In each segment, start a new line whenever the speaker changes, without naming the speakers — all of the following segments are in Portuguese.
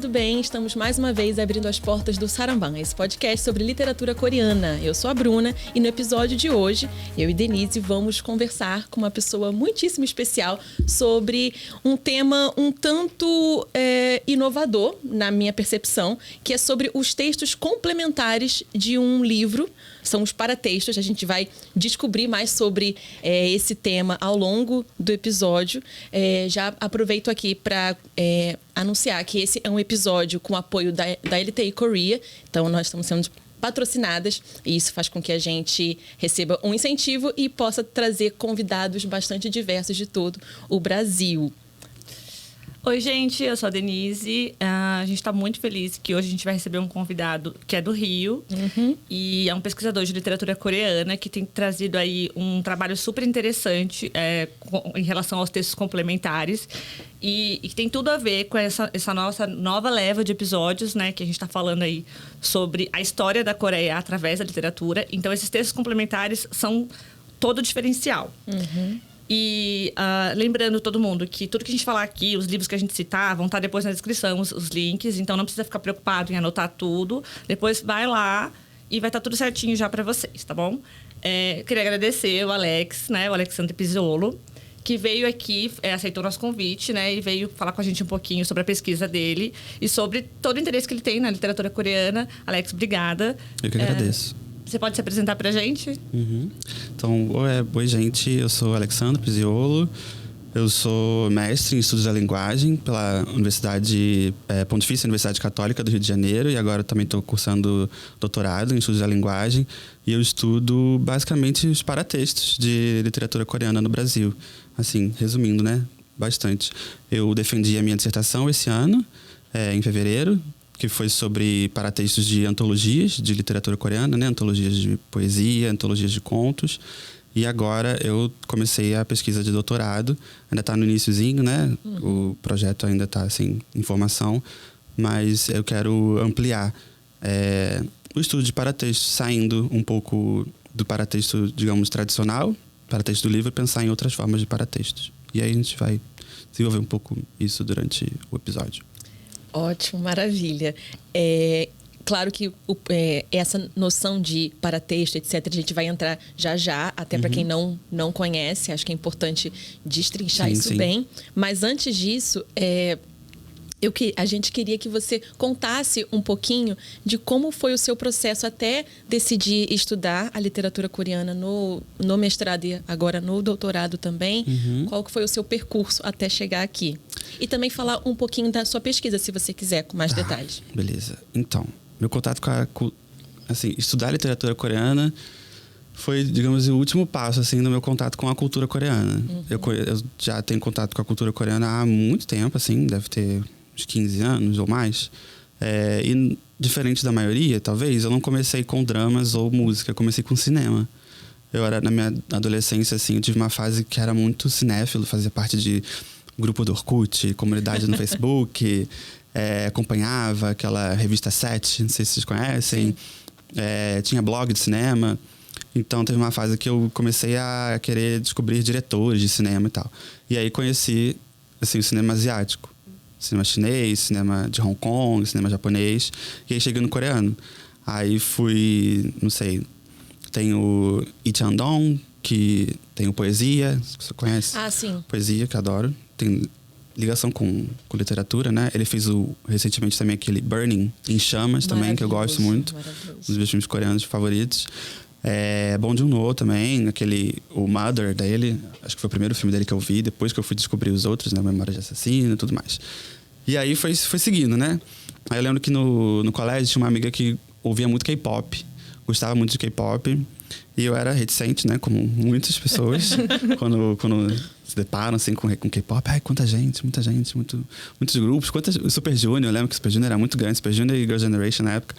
tudo bem? Estamos mais uma vez abrindo as portas do Saramban, esse podcast sobre literatura coreana. Eu sou a Bruna e no episódio de hoje, eu e Denise vamos conversar com uma pessoa muitíssimo especial sobre um tema um tanto inovador, na minha percepção, que é sobre os textos complementares de um livro. São os paratextos. A gente vai descobrir mais sobre esse tema ao longo do episódio. Já aproveito aqui para anunciar que esse é um episódio com apoio da LTI Korea. Então, nós estamos sendo patrocinadas e isso faz com que a gente receba um incentivo e possa trazer convidados bastante diversos de todo o Brasil.
Oi, gente, eu sou a Denise. A gente está muito feliz que hoje a gente vai receber um convidado que é do Rio. E é um pesquisador de literatura coreana que tem trazido aí um trabalho super interessante em relação aos textos complementares e que tem tudo a ver com essa nossa nova leva de episódios, né, que a gente está falando aí sobre a história da Coreia através da literatura. Então, esses textos complementares são todo diferencial. E lembrando todo mundo que tudo que a gente falar aqui, os livros que a gente citar, vão estar depois na descrição, os links. Então, não precisa ficar preocupado em anotar tudo. Depois vai lá e vai estar tudo certinho já para vocês, tá bom? Queria agradecer o Alex, né, o Alexandre Pizziolo, que veio aqui, aceitou nosso convite, né, e veio falar com a gente um pouquinho sobre a pesquisa dele e sobre todo o interesse que ele tem na literatura coreana. Alex, obrigada.
Eu que agradeço.
Você pode se apresentar pra gente?
Então, oi, gente. Eu sou Alexandre Pizziolo. Eu sou mestre em Estudos da Linguagem pela Pontifícia Universidade Católica do Rio de Janeiro. E agora também estou cursando doutorado em Estudos da Linguagem. E eu estudo, basicamente, os paratextos de literatura coreana no Brasil. Assim, resumindo, né? Bastante. Eu defendi a minha dissertação esse ano, em fevereiro, que foi sobre paratextos de antologias de literatura coreana, né? Antologias de poesia, antologias de contos. E agora eu comecei a pesquisa de doutorado. Ainda está no iniciozinho, né? O projeto ainda está assim, em formação. Mas eu quero ampliar o estudo de paratextos, saindo um pouco do paratexto, digamos, tradicional, paratexto do livro, e pensar em outras formas de paratextos. E aí a gente vai desenvolver um pouco isso durante o episódio.
Ótimo, maravilha. Claro que essa noção de paratexto, etc., a gente vai entrar já, até para quem não conhece, acho que é importante destrinchar isso bem. Mas antes disso, a gente queria que você contasse um pouquinho de como foi o seu processo até decidir estudar a literatura coreana no mestrado e agora no doutorado também. Qual que foi o seu percurso até chegar aqui? E também falar um pouquinho da sua pesquisa, se você quiser, com mais detalhes.
Beleza. Então, meu contato estudar literatura coreana foi, digamos, o último passo, assim, no meu contato com a cultura coreana. Eu já tenho contato com a cultura coreana há muito tempo, assim, deve ter uns 15 anos ou mais. E, diferente da maioria, talvez, eu não comecei com dramas ou música, eu comecei com cinema. Na minha adolescência, assim, eu tive uma fase que era muito cinéfilo, fazia parte de grupo do Orkut, comunidade no Facebook, acompanhava aquela revista 7, não sei se vocês conhecem, tinha blog de cinema. Então teve uma fase que eu comecei a querer descobrir diretores de cinema e tal. E aí conheci assim, o cinema asiático, cinema chinês, cinema de Hong Kong, cinema japonês, e aí cheguei no coreano. Aí fui, não sei, tem o Lee Chang-dong, que tem o Poesia, você conhece?
Ah, sim.
Poesia, que eu adoro. Tem ligação com literatura, né? Ele fez recentemente também aquele Burning, Em Chamas, também, que eu gosto muito. Um dos meus filmes coreanos favoritos. Bong Joon-ho também, o Mother dele, acho que foi o primeiro filme dele que eu vi, depois que eu fui descobrir os outros, né? Memória de Assassino e tudo mais. E aí foi seguindo, né? Aí eu lembro que no colégio tinha uma amiga que ouvia muito K-pop, gostava muito de K-pop. E eu era reticente, né? Como muitas pessoas, quando se deparam assim, com K-pop. Ai, quanta gente, muita gente, muitos grupos. Super Junior, eu lembro que Super Junior era muito grande. Super Junior e Girl Generation na época.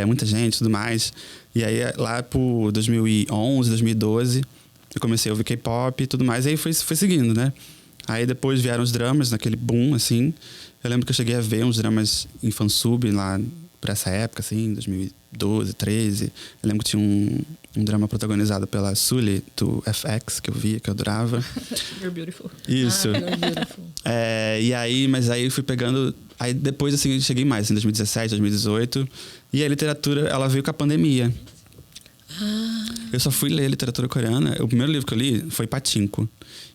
Muita gente e tudo mais. E aí, lá por 2011, 2012, eu comecei a ouvir K-pop e tudo mais. E aí foi seguindo, né? Aí depois vieram os dramas, naquele boom, assim. Eu lembro que eu cheguei a ver uns dramas em fansub lá por essa época, assim, 2012, 13. Eu lembro que tinha um drama protagonizado pela Sully, do FX, que eu via, que eu adorava.
You're Beautiful.
Isso.
You're Beautiful.
Mas aí eu fui pegando... Aí depois, assim, eu cheguei mais, em 2017, 2018. E a literatura, ela veio com a pandemia. Eu só fui ler literatura coreana. O primeiro livro que eu li foi Pachinko,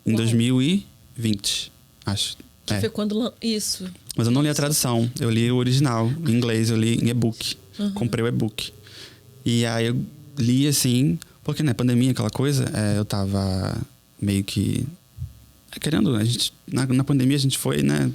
em 2020, acho.
Que foi quando... Isso.
Mas eu não li a tradução. Eu li o original, em inglês. Eu li em e-book. Comprei o e-book. E aí eu li, assim... Porque, né, pandemia, aquela coisa... eu tava meio que... Querendo... Na pandemia a gente foi, né...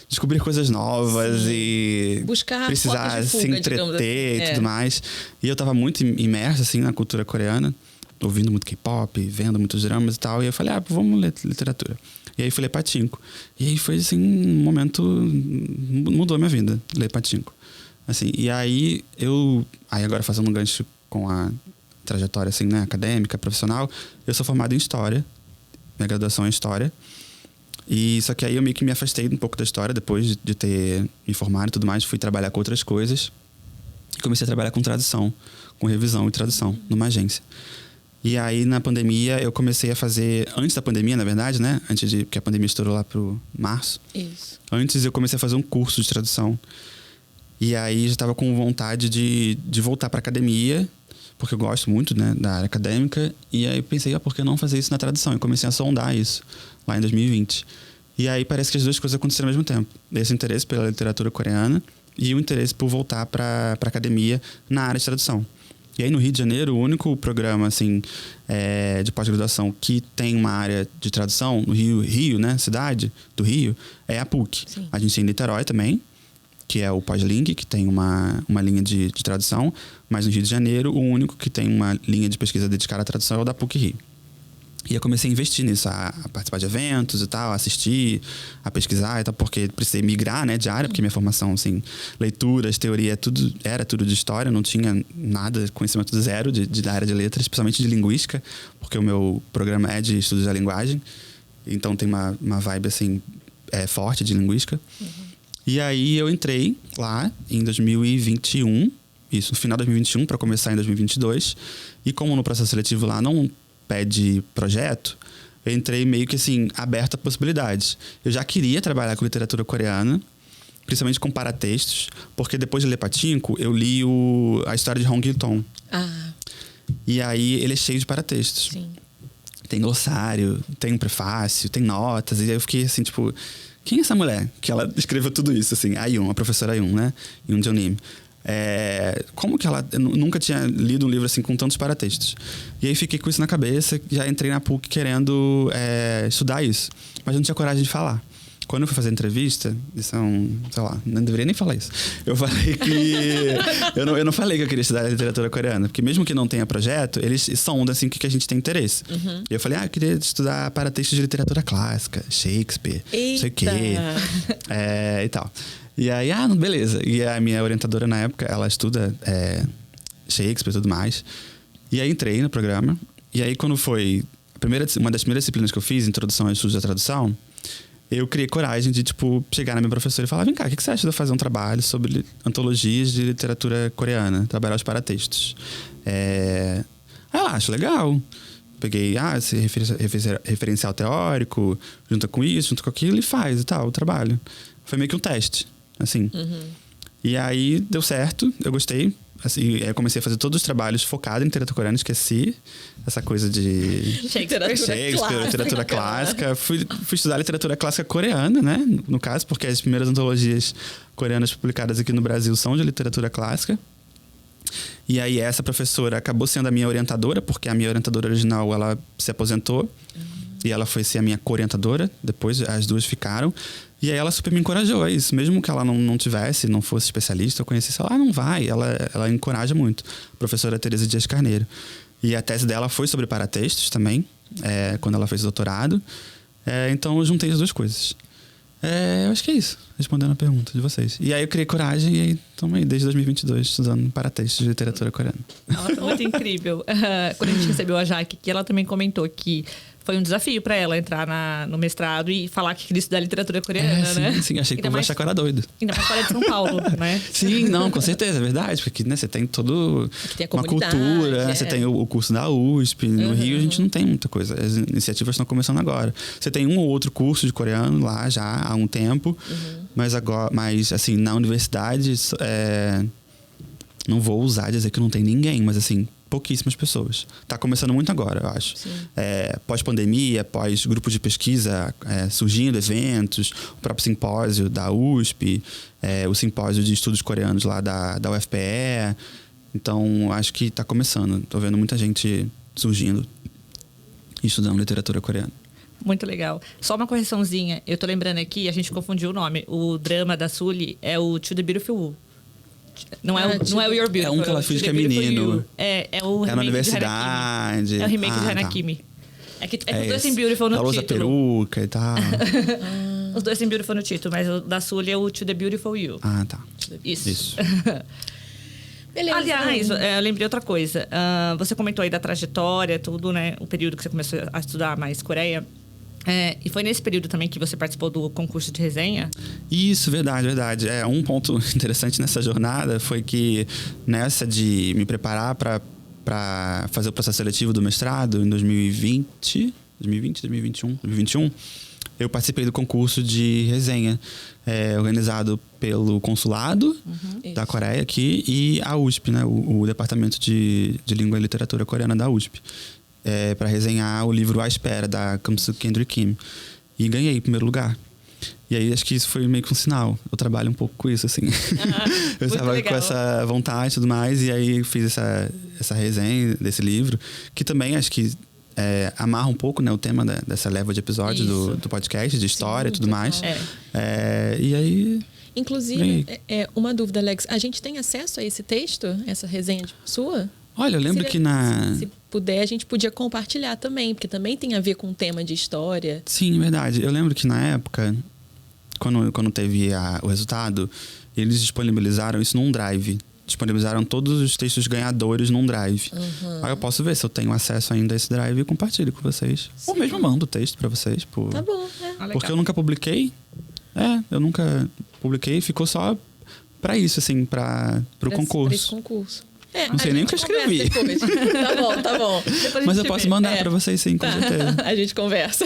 Descobrir coisas novas. Sim. E...
Buscar
precisar
fuga,
se entreter
assim.
e tudo mais. E eu tava muito imerso, assim, na cultura coreana. Ouvindo muito K-pop, vendo muitos dramas e tal. E eu falei, vamos ler literatura. E aí fui ler Pachinko. E aí foi, assim, um momento... Mudou a minha vida, ler Pachinko. Assim, e aí eu... Aí agora fazendo um gancho com a trajetória, assim, né? Acadêmica, profissional. Eu sou formado em História. Minha graduação é em História. E só que aí eu meio que me afastei um pouco da História. Depois de ter me formado e tudo mais. Fui trabalhar com outras coisas. E comecei a trabalhar com tradução. Com revisão e tradução. Numa agência. E aí, na pandemia, eu comecei a fazer... Antes da pandemia, na verdade, né? Porque a pandemia estourou lá pro março.
Isso.
Antes, eu comecei a fazer um curso de tradução. E aí, já estava com vontade de voltar para academia, porque eu gosto muito, né, da área acadêmica. E aí, eu pensei, por que não fazer isso na tradução? E comecei a sondar isso, lá em 2020. E aí, parece que as duas coisas aconteceram ao mesmo tempo. Esse interesse pela literatura coreana e o interesse por voltar para academia na área de tradução. E aí, no Rio de Janeiro, o único programa, assim, de pós-graduação que tem uma área de tradução, no Rio, né, cidade do Rio, é a PUC. Sim. A gente tem Niterói também, que é o Pós-Link, que tem uma linha de tradução. Mas no Rio de Janeiro, o único que tem uma linha de pesquisa dedicada à tradução é o da PUC Rio. E eu comecei a investir nisso, a participar de eventos e tal, a assistir, a pesquisar e tal, porque precisei migrar, né, de área, porque minha formação, assim, leituras, teoria, era tudo de história, não tinha nada, conhecimento zero da área de letras, principalmente de linguística, porque o meu programa é de estudos da linguagem, então tem uma vibe, assim, forte de linguística. E aí eu entrei lá em 2021, isso, no final de 2021, para começar em 2022, e como no processo seletivo lá não pede projeto, eu entrei meio que assim, aberto a possibilidades. Eu já queria trabalhar com literatura coreana, principalmente com paratextos, porque depois de ler Pachinko, eu li a história de Hong Il-tong. E aí ele é cheio de paratextos.
Sim.
Tem glossário, tem um prefácio, tem notas, e aí eu fiquei assim, tipo, quem é essa mulher? Que ela escreveu tudo isso, assim, a professora Ayun, né? Yoon Jeonim. Como que ela... Eu nunca tinha lido um livro assim com tantos paratextos. E aí fiquei com isso na cabeça, já entrei na PUC querendo estudar isso. Mas não tinha coragem de falar. Quando eu fui fazer entrevista, isso é sei lá, não deveria nem falar isso. Eu falei que... eu não falei que eu queria estudar literatura coreana, porque mesmo que não tenha projeto, eles sondam assim o que a gente tem interesse. E eu falei, eu queria estudar paratextos de literatura clássica, Shakespeare, não sei o quê. E tal. E aí, beleza. E a minha orientadora na época, ela estuda Shakespeare e tudo mais. E aí entrei no programa. E aí quando foi uma das primeiras disciplinas que eu fiz, Introdução aos Estudos da Tradução, eu criei coragem de, chegar na minha professora e falar, vem cá, o que você acha de eu fazer um trabalho sobre antologias de literatura coreana? Trabalhar os paratextos. Aí ela, acho legal. Peguei, esse referencial teórico, junta com isso, junta com aquilo e faz e tal, o trabalho. Foi meio que um teste, assim. E aí, deu certo, eu gostei. Assim, eu comecei a fazer todos os trabalhos focados em literatura coreana, esqueci essa coisa de Shakespeare, literatura clássica. Fui estudar literatura clássica coreana, né? No caso, porque as primeiras antologias coreanas publicadas aqui no Brasil são de literatura clássica. E aí essa professora acabou sendo a minha orientadora, porque a minha orientadora original, ela se aposentou. E ela foi ser a minha co-orientadora. Depois as duas ficaram. E aí ela super me encorajou a isso. Mesmo que ela não tivesse, não fosse especialista, eu conhecesse ela, não vai. Ela encoraja muito. A professora Tereza Dias Carneiro. E a tese dela foi sobre paratextos também, quando ela fez doutorado. Então eu juntei as duas coisas. Eu acho que é isso, respondendo a pergunta de vocês. E aí eu criei coragem e aí estamos aí desde 2022 estudando paratextos de literatura coreana.
Nossa, muito incrível. Quando a gente recebeu a Jaque, que ela também comentou que foi um desafio para ela entrar no mestrado e falar que queria estudar literatura coreana, né?
Sim, achei que eu ia achar que eu era doido.
Ainda mais fora de São Paulo, né?
Sim, não, com certeza, é verdade. Porque, né, você tem todo
tem
uma cultura, você tem o curso da USP. No Rio a gente não tem muita coisa. As iniciativas estão começando agora. Você tem um ou outro curso de coreano lá já há um tempo. Mas assim, na universidade, não vou usar dizer que não tem ninguém, mas assim, pouquíssimas pessoas. Tá começando muito agora, eu acho. Pós-pandemia, pós-grupo de pesquisa surgindo, eventos, o próprio simpósio da USP, o simpósio de estudos coreanos lá da UFPE. Então, acho que tá começando. Tô vendo muita gente surgindo e estudando literatura coreana.
Muito legal. Só uma correçãozinha. Eu tô lembrando aqui, a gente confundiu o nome. O drama da Sully é o To the Beautiful You. Não é o Your Beautiful.
É um que ela finge que é menino.
É o remake
na universidade.
É o remake de Hanakimi.
Tá.
É que os dois têm Beautiful no
ela
título.
Ela usa peruca e tal.
Os dois têm Beautiful no título, mas o da Sully é o To the Beautiful You.
Ah, tá.
Isso.
Beleza.
Aliás, eu lembrei outra coisa. Você comentou aí da trajetória, tudo, né? O período que você começou a estudar mais Coreia. E foi nesse período também que você participou do concurso de resenha?
Isso, verdade. Um ponto interessante nessa jornada foi que nessa de me preparar para fazer o processo seletivo do mestrado em 2021, eu participei do concurso de resenha organizado pelo consulado da Coreia aqui e a USP, né, o Departamento de Língua e Literatura Coreana da USP. Para resenhar o livro A Espera, da Kamsuk Kendrick Kim. E ganhei em primeiro lugar. E aí, acho que isso foi meio que um sinal. Eu trabalho um pouco com isso, assim. Eu estava com essa vontade e tudo mais. E aí, fiz essa resenha desse livro. Que também, acho que amarra um pouco, né, o tema dessa leva de episódios do podcast, de história e tudo mais. E aí...
Inclusive, uma dúvida, Alex. A gente tem acesso a esse texto? Essa resenha sua?
Olha, eu lembro que
se puder, a gente podia compartilhar também, porque também tem a ver com o tema de história.
Sim, verdade. Eu lembro que na época, quando teve o resultado, eles disponibilizaram isso num drive. Disponibilizaram todos os textos ganhadores num drive. Aí eu posso ver se eu tenho acesso ainda a esse drive e compartilho com vocês. Sim. Ou mesmo mando o texto pra vocês.
Tá bom,
porque eu nunca publiquei. Eu nunca publiquei. Ficou só pra isso, assim, pro concurso.
Pra esse concurso.
Não sei nem o que eu escrevi.
Tá bom.
Mas eu posso mandar pra vocês, sim, com certeza.
A gente conversa.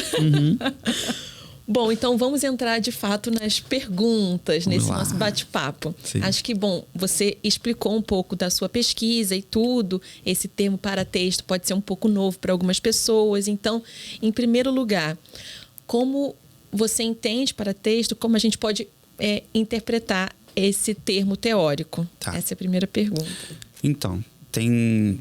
Bom, então vamos entrar de fato nas perguntas nesse nosso bate-papo. Acho que, você explicou um pouco da sua pesquisa e tudo. Esse termo paratexto pode ser um pouco novo para algumas pessoas. Então, em primeiro lugar, como você entende paratexto? Como a gente pode interpretar esse termo teórico?
Tá.
Essa é a primeira pergunta.
Então, tem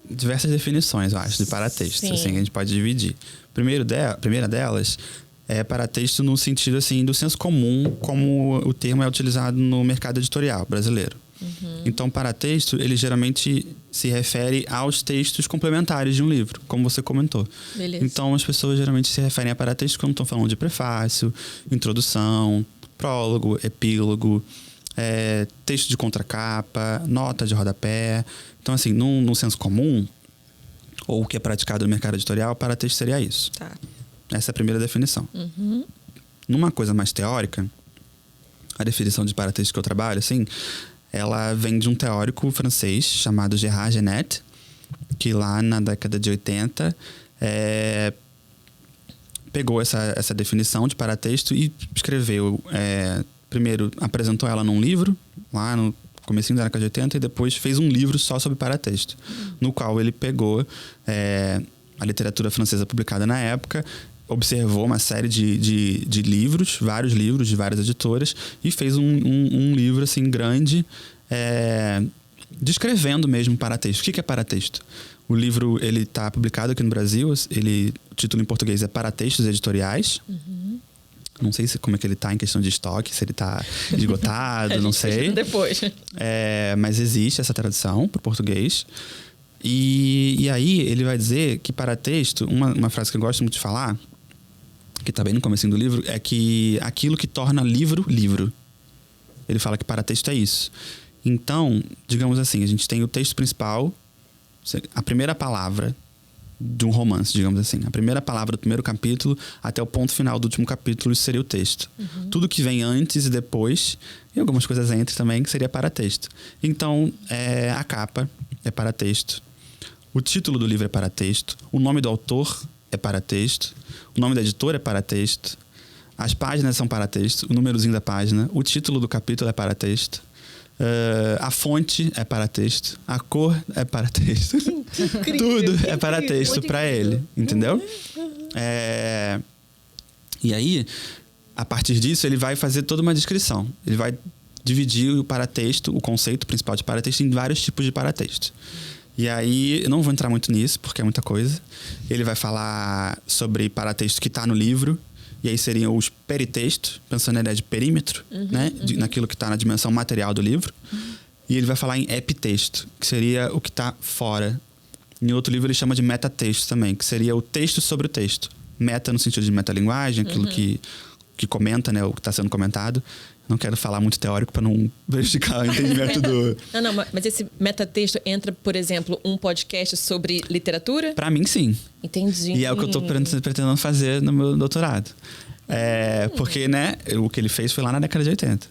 diversas definições, eu acho, de paratexto, assim, que a gente pode dividir. A primeira delas é paratexto no sentido, assim, do senso comum, como o termo é utilizado no mercado editorial brasileiro. Então, paratexto, ele geralmente se refere aos textos complementares de um livro, como você comentou.
Beleza.
Então, as pessoas geralmente se referem a paratexto quando estão falando de prefácio, introdução, prólogo, epílogo, texto de contracapa, nota de rodapé. Então, assim, no senso comum, ou o que é praticado no mercado editorial, paratexto seria isso.
Tá.
Essa é a primeira definição. Numa coisa mais teórica, a definição de paratexto que eu trabalho, assim, ela vem de um teórico francês chamado Gérard Genette, que lá na década de 80 pegou essa definição de paratexto e escreveu... primeiro, apresentou ela num livro, lá no comecinho da década de 80, e depois fez um livro só sobre paratexto, no qual ele pegou a literatura francesa publicada na época, observou uma série de livros, vários livros de várias editoras, e fez um livro, assim, grande, descrevendo mesmo paratexto. O que é paratexto? O livro, ele está publicado aqui no Brasil, o título em português é Paratextos Editoriais. Não sei como é que ele tá em questão de estoque, se ele tá esgotado, não sei.
Depois.
Mas existe essa tradução para o português. E aí ele vai dizer que paratexto, uma frase que eu gosto muito de falar, que tá bem no comecinho do livro, é que aquilo que torna livro, livro. Ele fala que paratexto é isso. Então, digamos assim, a gente tem o texto principal, a primeira palavra de um romance, digamos assim. A primeira palavra do primeiro capítulo até o ponto final do último capítulo, isso seria o texto. Tudo que vem antes e depois, e algumas coisas entre também, que seria paratexto. Então, a capa é paratexto. O título do livro é paratexto. O nome do autor é paratexto. O nome da editora é paratexto. As páginas são paratexto. O númerozinho da página. O título do capítulo é paratexto. A fonte é paratexto. A cor é paratexto. Tudo é paratexto para ele. Entendeu? E aí, a partir disso, ele vai fazer toda uma descrição. Ele vai dividir o paratexto, o conceito principal de paratexto, em vários tipos de paratexto. E aí, eu não vou entrar muito nisso, porque é muita coisa. Ele vai falar sobre paratexto que está no livro. E aí seriam os peritextos, pensando na ideia de perímetro, né? Naquilo que está na dimensão material do livro. E ele vai falar em epitexto, que seria o que está fora. Em outro livro ele chama de metatexto também, que seria o texto sobre o texto. Meta no sentido de metalinguagem, aquilo que comenta, né? O que está sendo comentado. Não quero falar muito teórico para não prejudicar o entendimento do...
Não, mas esse metatexto entra, por exemplo, um podcast sobre literatura?
Para mim, sim.
Entendi.
E é o que eu estou pretendendo fazer no meu doutorado. Porque, né, o que ele fez foi lá na década de 80.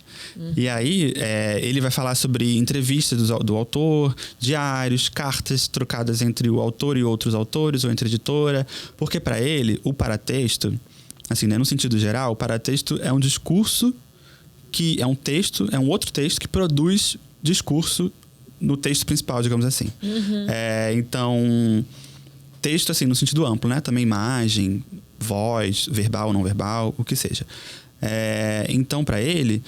E aí, ele vai falar sobre entrevistas do autor, diários, cartas trocadas entre o autor e outros autores, ou entre editora. Porque, para ele, o paratexto, assim, né, no sentido geral, o paratexto é um discurso que é um texto, é um outro texto que produz discurso no texto principal, digamos assim. Então, texto, assim, no sentido amplo, né? Também imagem, voz, verbal ou não verbal, o que seja. Então, para ele,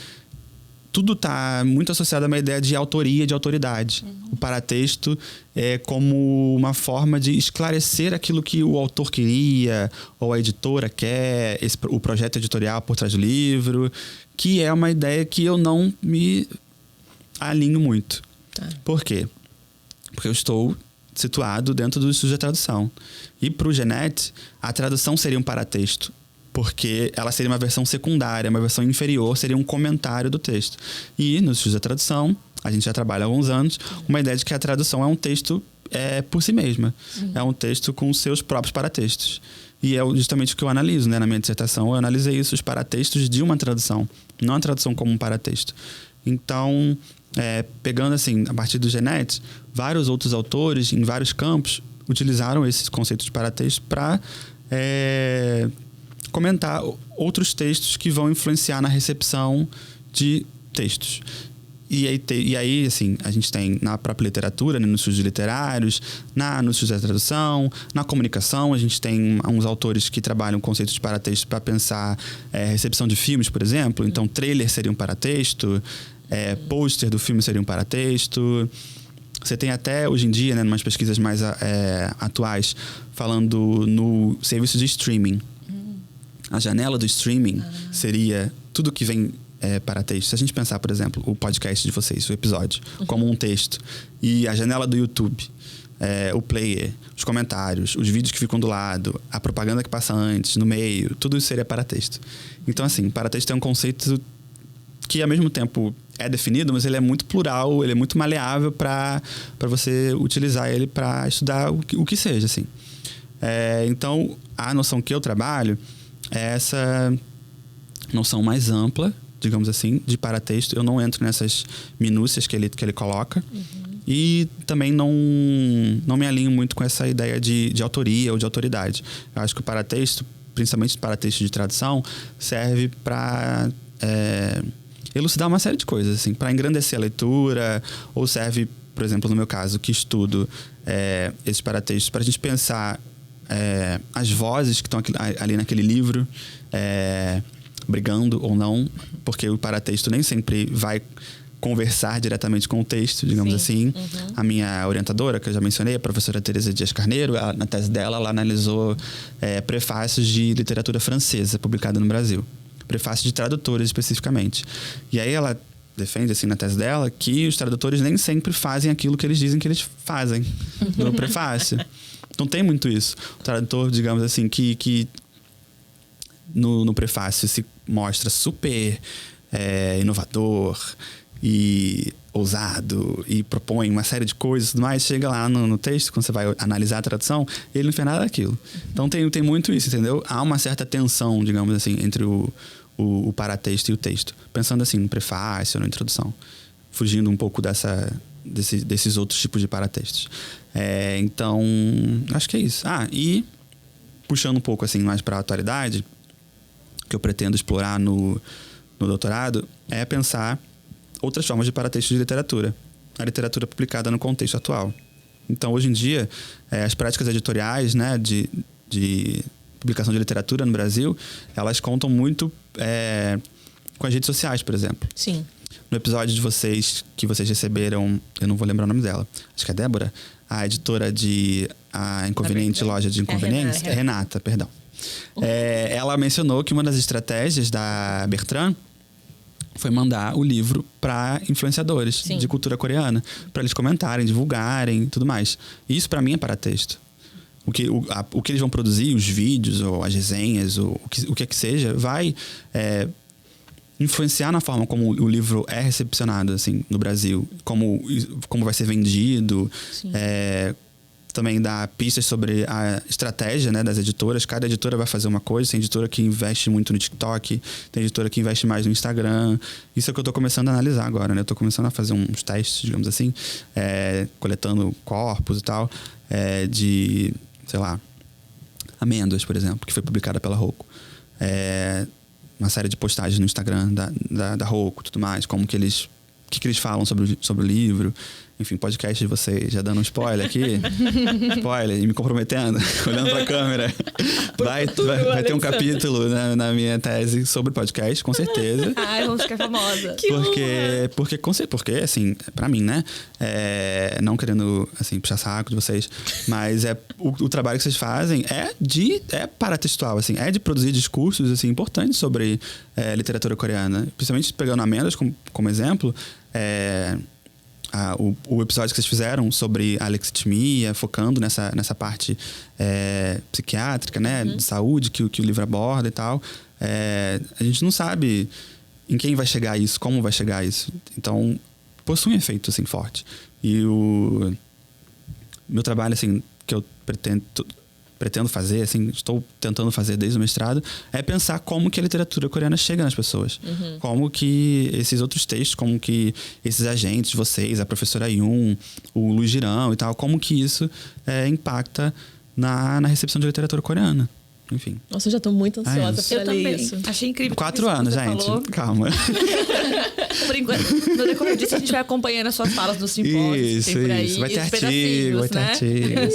tudo está muito associado a uma ideia de autoria, de autoridade. O paratexto é como uma forma de esclarecer aquilo que o autor queria, ou a editora quer, o projeto editorial por trás do livro, que é uma ideia que eu não me alinho muito.
Tá.
Por quê? Porque eu estou situado dentro do estudo de tradução. E para o Genet, a tradução seria um paratexto, porque ela seria uma versão secundária, uma versão inferior, seria um comentário do texto. E no estudo da tradução, a gente já trabalha há alguns anos, uma ideia de que a tradução é um texto por si mesma. É um texto com seus próprios paratextos. E é justamente o que eu analiso, né? Na minha dissertação, eu analisei isso, os paratextos de uma tradução, não a tradução como um paratexto. Então, pegando assim, a partir do Genet, vários outros autores, em vários campos, utilizaram esse conceito de paratexto para comentar outros textos que vão influenciar na recepção de textos. E aí, assim, a gente tem na própria literatura, né, nos estudos literários, nos estudos da tradução, na comunicação, a gente tem uns autores que trabalham conceitos de paratexto para pensar recepção de filmes, por exemplo. Então, trailer seria um paratexto, pôster do filme seria um paratexto. Você tem até, hoje em dia, né, umas pesquisas mais atuais, falando no serviço de streaming. A janela do streaming seria tudo que vem paratexto. Se a gente pensar, por exemplo, o podcast de vocês, o episódio, como um texto, e a janela do YouTube, o player, os comentários, os vídeos que ficam do lado, a propaganda que passa antes, no meio, tudo isso seria paratexto. Então, assim, paratexto é um conceito que, ao mesmo tempo, é definido, mas ele é muito plural, ele é muito maleável para você utilizar ele para estudar o que seja, assim. Então, a noção que eu trabalho é essa noção mais ampla, digamos assim, de paratexto. Eu não entro nessas minúcias que ele coloca. E também não me alinho muito com essa ideia de autoria ou de autoridade. Eu acho que o paratexto, principalmente o paratexto de tradução, serve para elucidar uma série de coisas, assim, para engrandecer a leitura, ou serve, por exemplo, no meu caso, que estudo esses paratextos, para a gente pensar as vozes que estão ali naquele livro, brigando ou não, porque o paratexto nem sempre vai conversar diretamente com o texto, digamos assim. A minha orientadora, que eu já mencionei, a professora Teresa Dias Carneiro, na tese dela, ela analisou prefácios de literatura francesa publicada no Brasil. Prefácios de tradutores, especificamente. E aí ela defende, assim, na tese dela, que os tradutores nem sempre fazem aquilo que eles dizem que eles fazem no prefácio. Não tem muito isso. O tradutor, digamos assim, que no prefácio se mostra super inovador ousado e propõe uma série de coisas e tudo mais, chega lá no texto, quando você vai analisar a tradução, ele não fez nada daquilo. Então tem muito isso, entendeu? Há uma certa tensão, digamos assim, entre o paratexto e o texto. Pensando assim, no prefácio, na introdução. Fugindo um pouco desses outros tipos de paratextos. Então, acho que é isso. E puxando um pouco assim mais para a atualidade, que eu pretendo explorar no doutorado, é pensar outras formas de paratexto de literatura. A literatura publicada no contexto atual. Então, hoje em dia, as práticas editoriais, né, de publicação de literatura no Brasil, elas contam muito com as redes sociais, por exemplo.
Sim.
No episódio de vocês, que vocês receberam, eu não vou lembrar o nome dela, acho que é Débora, a editora de A Inconveniente Loja de Inconvenientes, Renata, perdão. Ela mencionou que uma das estratégias da Bertrand foi mandar o livro para influenciadores de cultura coreana, para eles comentarem, divulgarem e tudo mais. E isso, para mim, é paratexto. O que eles vão produzir, os vídeos, ou as resenhas, ou o que seja, vai influenciar na forma como o livro é recepcionado assim, no Brasil, como vai ser vendido, também dá pistas sobre a estratégia, né, das editoras. Cada editora vai fazer uma coisa. Tem editora que investe muito no TikTok, tem editora que investe mais no Instagram. Isso é o que eu estou começando a analisar agora, né? Eu estou começando a fazer uns testes, digamos assim, coletando corpos e tal, de, sei lá, Amêndoas, por exemplo, que foi publicada pela Roku. Uma série de postagens no Instagram da Roku e tudo mais, o que eles falam sobre o livro. Enfim, podcast de vocês, já dando um spoiler aqui. Spoiler, e me comprometendo, olhando pra câmera. Vai ter um capítulo na minha tese sobre podcast, com certeza.
Vamos ficar famosa.
Porque, assim, pra mim, né? Não querendo, assim, puxar saco de vocês, mas o trabalho que vocês fazem é paratextual, assim, é de produzir discursos, assim, importantes sobre literatura coreana. Principalmente pegando Amêndoas como exemplo, o episódio que vocês fizeram sobre alexithymia, focando nessa parte psiquiátrica, né, de saúde que o livro aborda e tal. A gente não sabe em quem vai chegar isso, como vai chegar isso. Então, possui um efeito assim, forte. E o meu trabalho, assim, que eu pretendo fazer, assim, estou tentando fazer desde o mestrado, é pensar como que a literatura coreana chega nas pessoas. Como que esses outros textos, como que esses agentes, vocês, a professora Yun, o Luiz Girão e tal, como que isso impacta na recepção de literatura coreana. Enfim.
Nossa, eu já tô muito ansiosa pra ler isso.
Achei incrível.
4 anos, gente. Falou. Calma.
Por enquanto, no decorrer disso, a gente vai acompanhando as suas falas nos simpósios.
Isso. Vai ter artigo,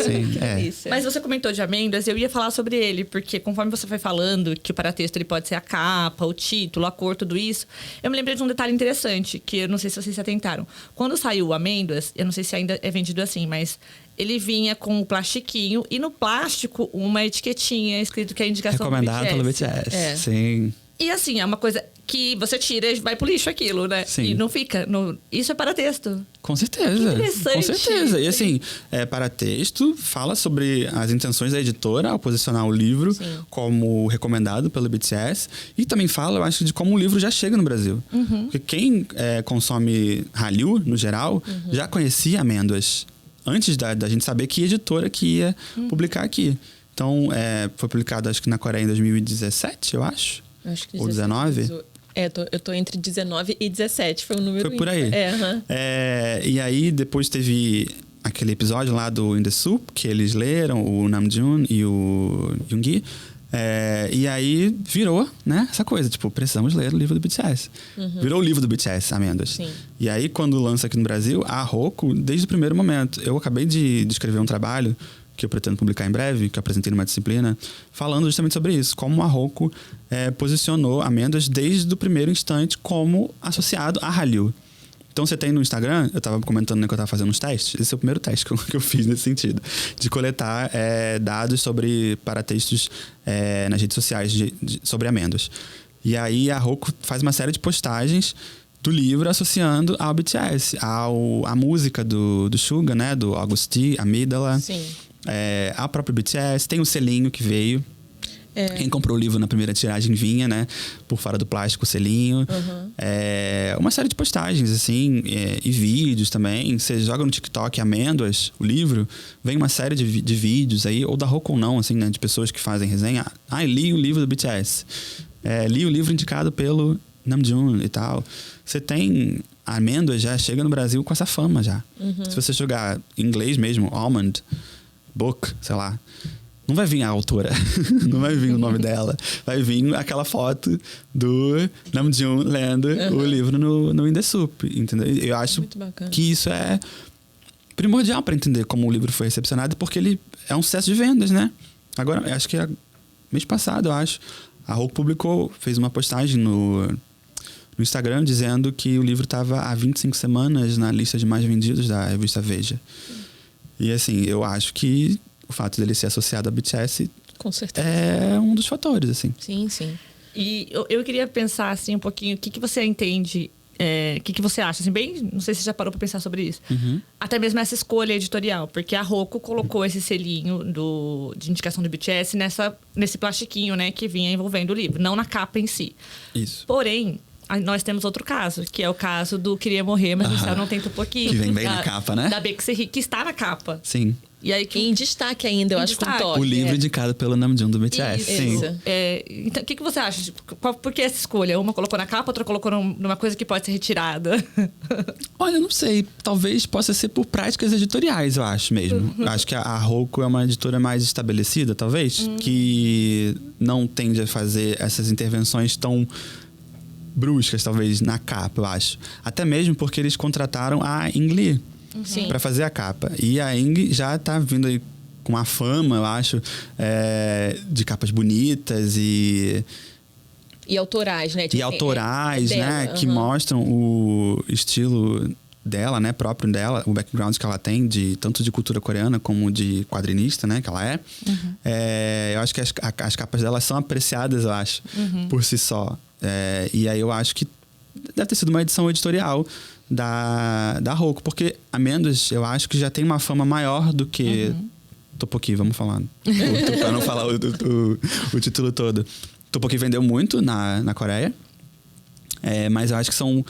sim.
Isso. Mas você comentou de Amêndoas, eu ia falar sobre ele, porque conforme você foi falando que o paratexto ele pode ser a capa, o título, a cor, tudo isso, eu me lembrei de um detalhe interessante, que eu não sei se vocês se atentaram. Quando saiu o Amêndoas, eu não sei se ainda é vendido assim, mas ele vinha com o plastiquinho e no plástico uma etiquetinha escrito que é a indicação
recomendado pelo BTS. Sim.
E assim, é uma coisa que você tira e vai pro lixo aquilo, né?
Sim.
E não fica. Isso é paratexto.
Com certeza.
Que interessante.
Com certeza. E assim, paratexto fala sobre as intenções da editora ao posicionar o livro como recomendado pelo BTS. E também fala, eu acho, de como o livro já chega no Brasil. Porque quem consome Hallyu, no geral, já conhecia Amêndoas antes da gente saber que editora que ia publicar aqui. Então, foi publicado, acho que na Coreia em 2017, eu acho.
Acho que
ou 19?
Eu tô entre 19 e 17, foi um número...
Foi por aí. E aí, depois teve aquele episódio lá do In The Soup, que eles leram, o Namjoon e o Yoongi. E aí virou, né, essa coisa, tipo, precisamos ler o livro do BTS. Virou o livro do BTS, Amêndoas.
Sim.
E aí, quando lança aqui no Brasil, a Roku, desde o primeiro momento, eu acabei de escrever um trabalho que eu pretendo publicar em breve, que eu apresentei numa disciplina, falando justamente sobre isso, como a Roku posicionou Amêndoas desde o primeiro instante como associado a Hallyu. Então, você tem no Instagram, eu estava comentando, né, que eu estava fazendo uns testes, esse é o primeiro teste que eu fiz nesse sentido, de coletar dados sobre paratextos nas redes sociais sobre Amêndoas. E aí a Roku faz uma série de postagens do livro associando ao BTS, à música do Suga, né, do August T, Amígdala.
Sim.
A própria BTS, tem o selinho que veio. Quem comprou o livro na primeira tiragem vinha, né? Por fora do plástico, o selinho. Uma série de postagens, assim, e vídeos também. Você joga no TikTok Amêndoas, o livro, vem uma série de vídeos aí, ou da Roku ou não, assim, né? De pessoas que fazem resenha. Li o livro do BTS. Li o livro indicado pelo Namjoon e tal. Você tem... A Amêndoas já chega no Brasil com essa fama já. Se você jogar em inglês mesmo, Almond Book, sei lá... Não vai vir a autora, não vai vir o nome dela. Vai vir aquela foto do Namjoon lendo o livro no In The Soup, entendeu? Eu acho que isso é primordial para entender como o livro foi recepcionado, porque ele é um sucesso de vendas, né? Agora, eu acho que mês passado, eu acho, a Roku fez uma postagem no Instagram dizendo que o livro estava há 25 semanas na lista de mais vendidos da revista Veja. E assim, eu acho que o fato dele ser associado a BTS
com certeza
é um dos fatores, assim.
Sim, sim.
E eu queria pensar, assim, um pouquinho, o que você entende, o que você acha, assim, bem, não sei se você já parou para pensar sobre isso. Até mesmo essa escolha editorial, porque a Roku colocou esse selinho de indicação do BTS nesse plastiquinho, né, que vinha envolvendo o livro, não na capa em si.
Isso.
Porém, nós temos outro caso, que é o caso do Queria Morrer, mas no céu não tem Tupoqui.
Que vem bem na capa, né?
Da Bexerri, que está na capa.
Sim.
E aí
em destaque ainda, eu acho, com toque.
O livro indicado pelo Namjoon do BTS. Sim.
Então, o que você acha? Por que essa escolha? Uma colocou na capa, outra colocou numa coisa que pode ser retirada?
Olha, eu não sei. Talvez possa ser por práticas editoriais, eu acho mesmo. Eu acho que a Roku é uma editora mais estabelecida, talvez, que não tende a fazer essas intervenções tão bruscas, talvez, na capa, eu acho. Até mesmo porque eles contrataram a Ing Lee para fazer a capa. E a Ing já tá vindo aí com uma fama, eu acho, de capas bonitas e
autorais, né?
Tipo, e autorais, né? Que mostram o estilo dela, né? Próprio dela, o background que ela tem, tanto de cultura coreana como de quadrinista, né? Que ela é. Eu acho que as capas dela são apreciadas, eu acho, por si só. E aí eu acho que deve ter sido uma edição editorial da Roku, porque Amêndoas, eu acho que já tem uma fama maior do que Tteokbokki, vamos falar. Para não falar o título todo. Tteokbokki vendeu muito na Coreia, mas eu acho que são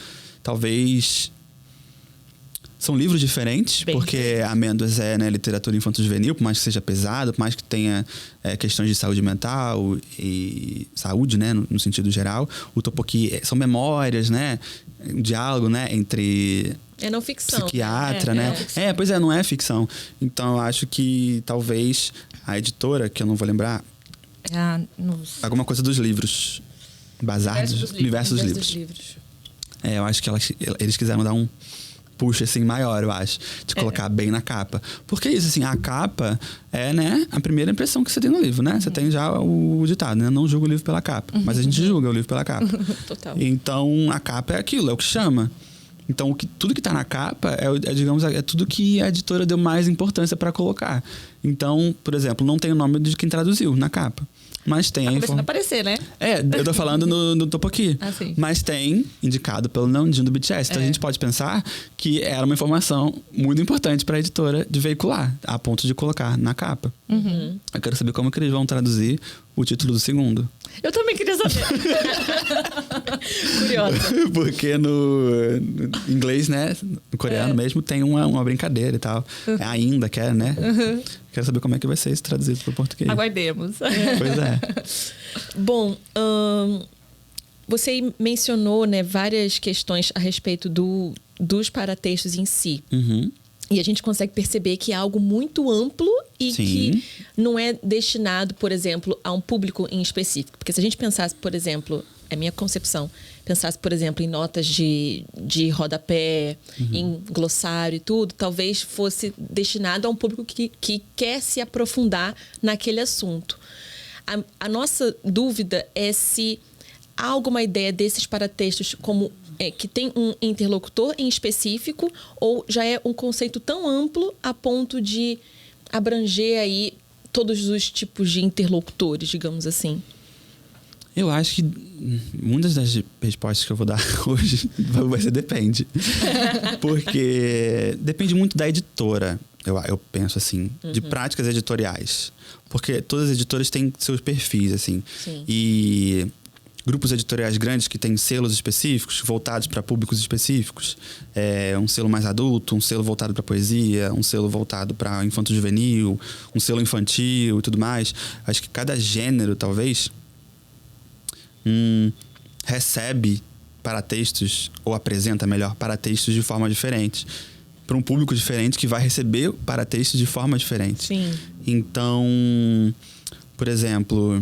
livros diferentes, porque Amêndoas é, né, literatura infanto-juvenil, por mais que seja pesado, por mais que tenha questões de saúde mental e saúde, né, no sentido geral. O Tteokbokki são memórias, né, um diálogo, né, entre
não ficção,
psiquiatra, né? Pois não é ficção. Então, eu acho que talvez a editora, que eu não vou lembrar, alguma coisa dos livros, Bazar dos Universo dos Livros. Eu acho que eles quiseram dar um puxa, assim, maior, eu acho, de colocar bem na capa. Porque isso, assim, a capa é, né, a primeira impressão que você tem no livro, né? Você tem já o ditado, né? Não julga o livro pela capa. Mas a gente julga o livro pela capa.
Total.
Então, a capa é aquilo, é o que chama. Então, tudo que tá na capa digamos, é tudo que a editora deu mais importância para colocar. Então, por exemplo, não tem o nome de quem traduziu na capa. Mas tem
a começando a aparecer, né?
Eu tô falando no Tteokbokki.
Sim.
Mas tem indicado pelo Namjoon do BTS. Então a gente pode pensar que era uma informação muito importante para a editora de veicular, a ponto de colocar na capa. Eu quero saber como que eles vão traduzir o título do segundo.
Eu também queria saber.
Curiosa.
Porque no inglês, né? No coreano mesmo, tem uma brincadeira e tal. Ainda quer, né? Quero saber como é que vai ser isso traduzido para o português.
Aguardemos.
Pois é.
Bom, você mencionou, né, várias questões a respeito dos paratextos em si. E a gente consegue perceber que é algo muito amplo e que não é destinado, por exemplo, a um público em específico. Porque se a gente pensasse, por exemplo, é minha concepção, pensasse, por exemplo, em notas de rodapé, em glossário e tudo, talvez fosse destinado a um público que quer se aprofundar naquele assunto. A nossa dúvida é se há alguma ideia desses paratextos como que tem um interlocutor em específico ou já é um conceito tão amplo a ponto de abranger aí todos os tipos de interlocutores, digamos assim?
Eu acho que muitas das respostas que eu vou dar hoje vai ser depende. Porque depende muito da editora, eu penso assim, de práticas editoriais. Porque todas as editoras têm seus perfis, assim.
Sim.
E grupos editoriais grandes que têm selos específicos, voltados para públicos específicos. Um selo mais adulto, um selo voltado para poesia, um selo voltado para infanto-juvenil, um selo infantil e tudo mais. Acho que cada gênero, talvez, recebe paratextos, ou apresenta, melhor, paratextos de forma diferente. Para um público diferente que vai receber paratextos de forma diferente.
Sim.
Então, por exemplo,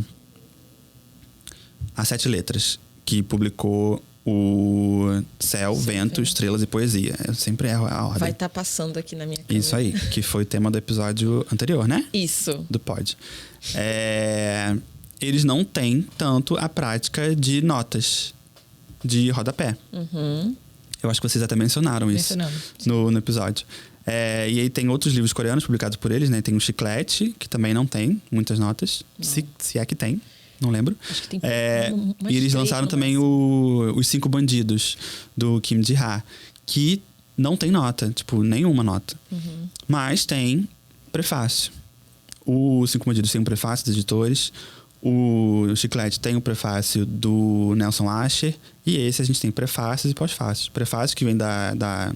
a Sete Letras, que publicou o Céu, Vento, Estrelas e Poesia. Eu sempre erro a ordem.
Vai estar passando aqui na minha câmera.
Isso aí, que foi o tema do episódio anterior, né?
Isso.
Do pod. Eles não têm tanto a prática de notas de rodapé. Eu acho que vocês até mencionaram isso no episódio. E aí tem outros livros coreanos publicados por eles, né? Tem o Chiclete, que também não tem muitas notas. Se é que tem, não lembro.
Acho que tem
e eles lançaram também Os Cinco Bandidos, do Kim Ji-ha, que não tem nota, tipo, nenhuma nota. Mas tem prefácio. O Cinco Bandidos tem um prefácio dos editores. O Chiclete tem o prefácio do Nelson Asher. E esse a gente tem prefácios e pós-fácios. Prefácio que vem da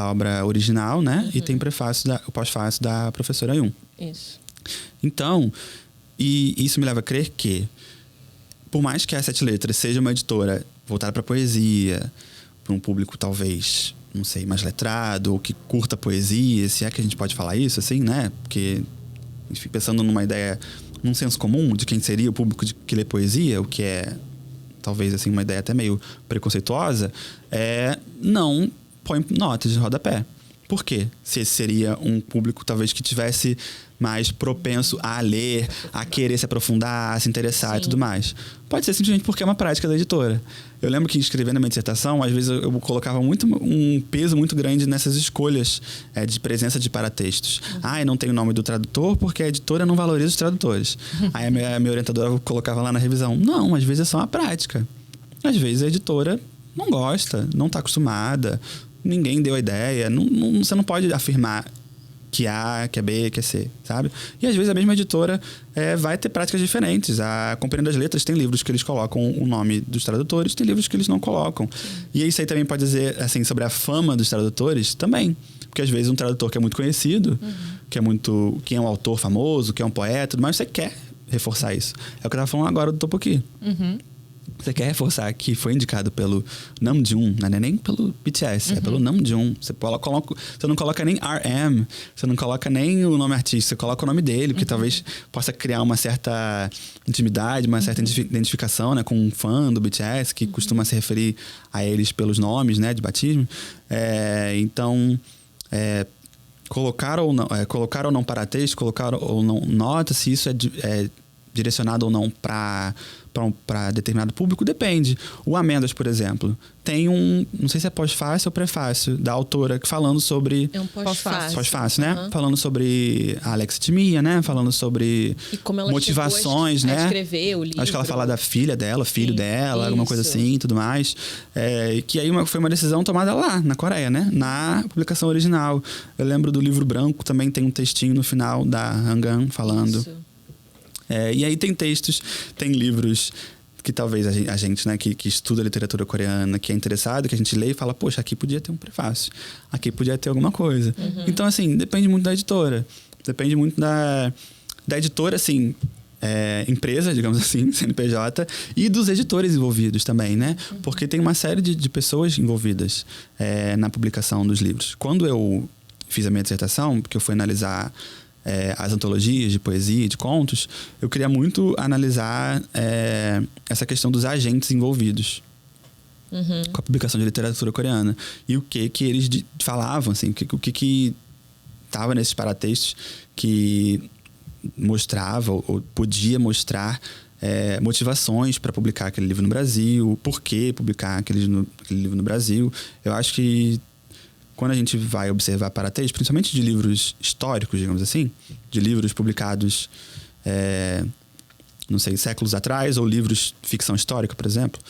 obra original, né? E tem o pós-fácio da professora Yun.
Isso.
Então, e isso me leva a crer que, por mais que a Sete Letras seja uma editora voltada para poesia, para um público talvez, não sei, mais letrado, ou que curta poesia, se é que a gente pode falar isso, assim, né? Porque, enfim, pensando numa ideia, num senso comum de quem seria o público que lê poesia, o que é talvez assim uma ideia até meio preconceituosa, não põe notas de rodapé. Por quê? Se esse seria um público talvez que tivesse mais propenso a ler, a querer se aprofundar, a se interessar e tudo mais. Pode ser simplesmente porque é uma prática da editora. Eu lembro que escrevendo a minha dissertação, às vezes eu colocava um peso muito grande nessas escolhas de presença de paratextos. Eu não tenho o nome do tradutor porque a editora não valoriza os tradutores. Aí a minha orientadora colocava lá na revisão. Não, às vezes é só uma prática. Às vezes a editora não gosta, não está acostumada, ninguém deu a ideia. Você não pode afirmar que A, que é B, que é C, sabe? E às vezes a mesma editora vai ter práticas diferentes. A Companhia das Letras tem livros que eles colocam o nome dos tradutores, tem livros que eles não colocam. E isso aí também pode dizer, assim, sobre a fama dos tradutores também. Porque às vezes um tradutor que é muito conhecido, que é um autor famoso, que é um poeta, mas você quer reforçar isso. É o que eu estava falando agora do Tteokbokki. Você quer reforçar que foi indicado pelo Namjoon, não é nem pelo BTS, é pelo Namjoon. Você não coloca nem RM, você não coloca nem o nome artista, você coloca o nome dele, porque talvez possa criar uma certa intimidade, uma certa identificação, né, com um fã do BTS, que costuma se referir a eles pelos nomes, né, de batismo. Então, colocar ou não paratexto, colocar ou não nota, se isso é direcionado ou não para determinado público, depende. O Amêndoas, por exemplo, tem não sei se é pós-fácil ou prefácio, da autora falando sobre...
É um pós-fácio.
Pós-fácio, né? Falando sobre a alexithymia, né? Falando sobre motivações, né?
Escrever o livro.
Acho que ela fala da filho dela, alguma coisa assim e tudo mais. Que aí foi uma decisão tomada lá, na Coreia, né? Na publicação original. Eu lembro do Livro Branco, também tem um textinho no final da Hangan falando...
Isso.
E aí tem textos, tem livros que talvez a gente, né, que estuda literatura coreana, que é interessado, que a gente lê e fala, poxa, aqui podia ter um prefácio, aqui podia ter alguma coisa. Então, assim, depende muito da editora. Depende muito da editora, assim, empresa, digamos assim, CNPJ, e dos editores envolvidos também, né? Porque tem uma série de pessoas envolvidas na publicação dos livros. Quando eu fiz a minha dissertação, porque eu fui analisar... as antologias de poesia e de contos, eu queria muito analisar essa questão dos agentes envolvidos com a publicação de literatura coreana. E o que eles falavam, assim, o que estava nesses paratextos que mostrava ou podia mostrar motivações para publicar aquele livro no Brasil, por que publicar aquele livro no Brasil. Eu acho que quando a gente vai observar paratextos, principalmente de livros históricos, digamos assim, de livros publicados não sei, séculos atrás, ou livros de ficção histórica, por exemplo,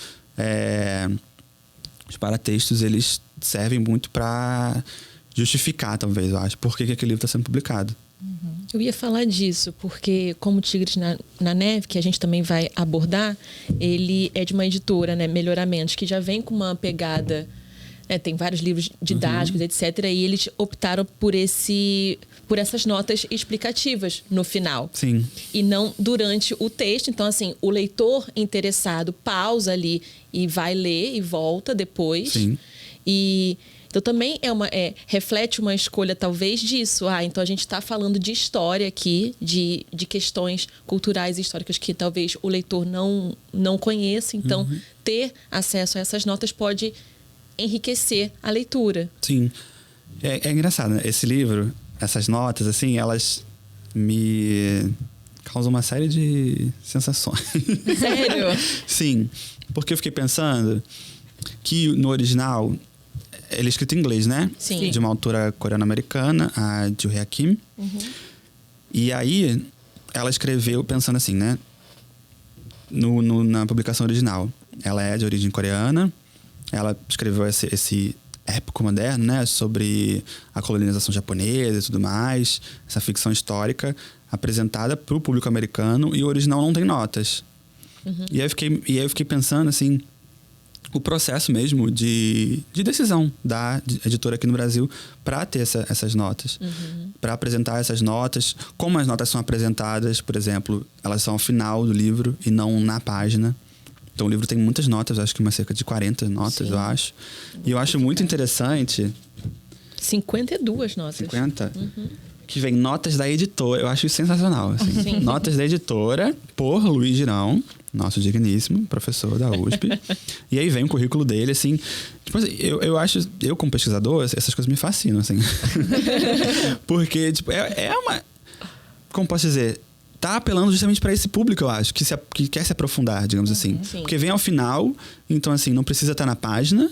os paratextos, eles servem muito para justificar, talvez, eu acho, por que aquele livro está sendo publicado.
Eu ia falar disso, porque como Tigres na Neve, que a gente também vai abordar, ele é de uma editora, né, Melhoramentos, que já vem com uma pegada, né, tem vários livros didáticos, etc. E eles optaram por essas notas explicativas no final.
Sim.
E não durante o texto. Então, assim, o leitor interessado pausa ali e vai ler e volta depois.
Sim.
Então também reflete uma escolha talvez disso. Então a gente está falando de história aqui, de questões culturais e históricas que talvez o leitor não conheça. Então ter acesso a essas notas pode enriquecer a leitura.
Sim. É engraçado, né? Esse livro, essas notas, assim, elas me causam uma série de sensações.
Sério?
Sim. Porque eu fiquei pensando que no original... Ele é escrito em inglês, né?
Sim.
De uma autora coreano-americana, a Joo-hye Kim. E aí, ela escreveu pensando assim, né? Na publicação original. Ela é de origem coreana. Ela escreveu esse épico moderno, né? Sobre a colonização japonesa e tudo mais. Essa ficção histórica apresentada para o público americano. E o original não tem notas. E aí eu fiquei pensando, assim... o processo mesmo de decisão da editora aqui no Brasil para ter essas notas. Para apresentar essas notas. Como as notas são apresentadas, por exemplo, elas são ao final do livro e não na página. Então o livro tem muitas notas, acho que umas cerca de 40 notas, eu acho. E eu acho muito interessante...
52 notas.
50? Que vem notas da editora. Eu acho isso sensacional. Assim. Notas da editora por Luiz Girão, nosso digníssimo professor da USP. E aí vem o currículo dele, assim... Tipo assim, eu acho... Eu, como pesquisador, essas coisas me fascinam, assim. Porque, tipo, é uma... Como posso dizer? Tá apelando justamente para esse público, eu acho. Que quer se aprofundar, digamos assim.
Sim.
Porque vem ao final, então, assim, não precisa estar na página...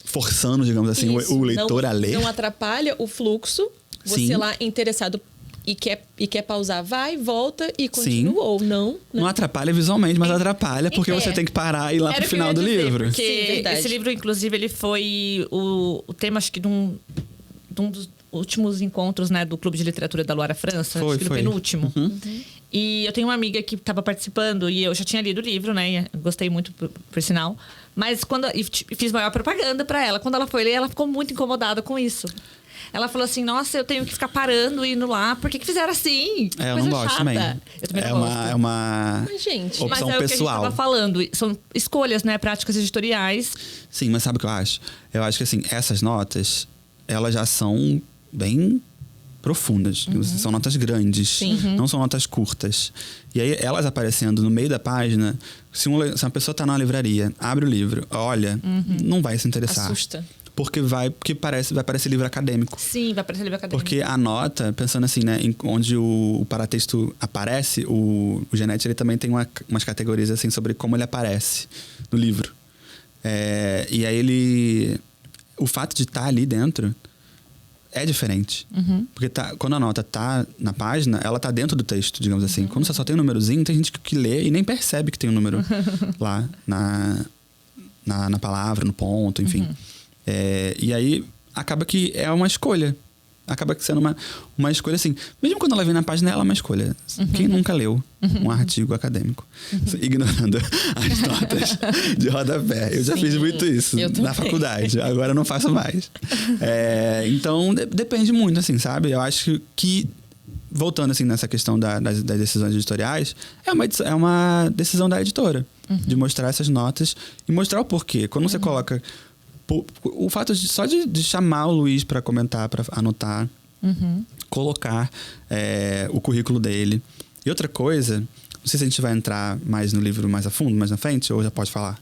forçando, digamos assim, o leitor a ler.
Não atrapalha o fluxo. Você
Sim.
lá interessado e quer pausar, vai, volta e continua.
Sim.
Ou não. Né?
Não atrapalha visualmente, mas atrapalha porque você tem que parar e ir lá pro final do livro.
Porque
Sim, verdade.
esse livro, inclusive, ele foi o tema, acho que, de um dos últimos encontros, né, do Clube de Literatura da Luara França.
Foi.
Acho que no penúltimo. E eu tenho uma amiga que estava participando e eu já tinha lido o livro, né? E gostei muito, por sinal. Mas fiz maior propaganda para ela. Quando ela foi ler, ela ficou muito incomodada com isso. Ela falou assim, nossa, eu tenho que ficar parando e indo lá. Por que fizeram assim?
Eu não gosto também.
Eu também não gosto.
É uma
Mas, gente,
opção
mas é o que a gente
pessoal.
tava falando. São escolhas, né? Práticas editoriais.
Sim, mas sabe o que eu acho? Eu acho que, assim, essas notas, elas já são bem profundas. São notas grandes. Não são notas curtas. E aí, elas aparecendo no meio da página... Se uma pessoa tá na livraria, abre o livro, olha, não vai se interessar.
Assusta.
Porque vai parecer livro acadêmico.
Sim, vai aparecer livro acadêmico.
Porque a nota, pensando assim, né, onde o paratexto aparece, o Genete, ele também tem umas categorias assim sobre como ele aparece no livro. E aí o fato de estar ali dentro é diferente. Porque quando a nota tá na página, ela tá dentro do texto, digamos assim. Quando você só tem um númerozinho, tem gente que lê e nem percebe que tem um número lá na palavra, no ponto, enfim. E aí, acaba que é uma escolha. Acaba sendo uma escolha assim. Mesmo quando ela vem na página, ela é uma escolha. Quem nunca leu um artigo acadêmico? Ignorando as notas de rodapé. Eu já fiz muito isso na faculdade. Agora eu não faço mais. Então, depende muito, assim, sabe? Eu acho que voltando assim nessa questão das decisões editoriais, é uma decisão da editora. De mostrar essas notas e mostrar o porquê. Quando você coloca... O fato só de chamar o Luiz para comentar, para anotar, colocar o currículo dele. E outra coisa, não sei se a gente vai entrar mais no livro mais a fundo, mais na frente, ou já pode falar?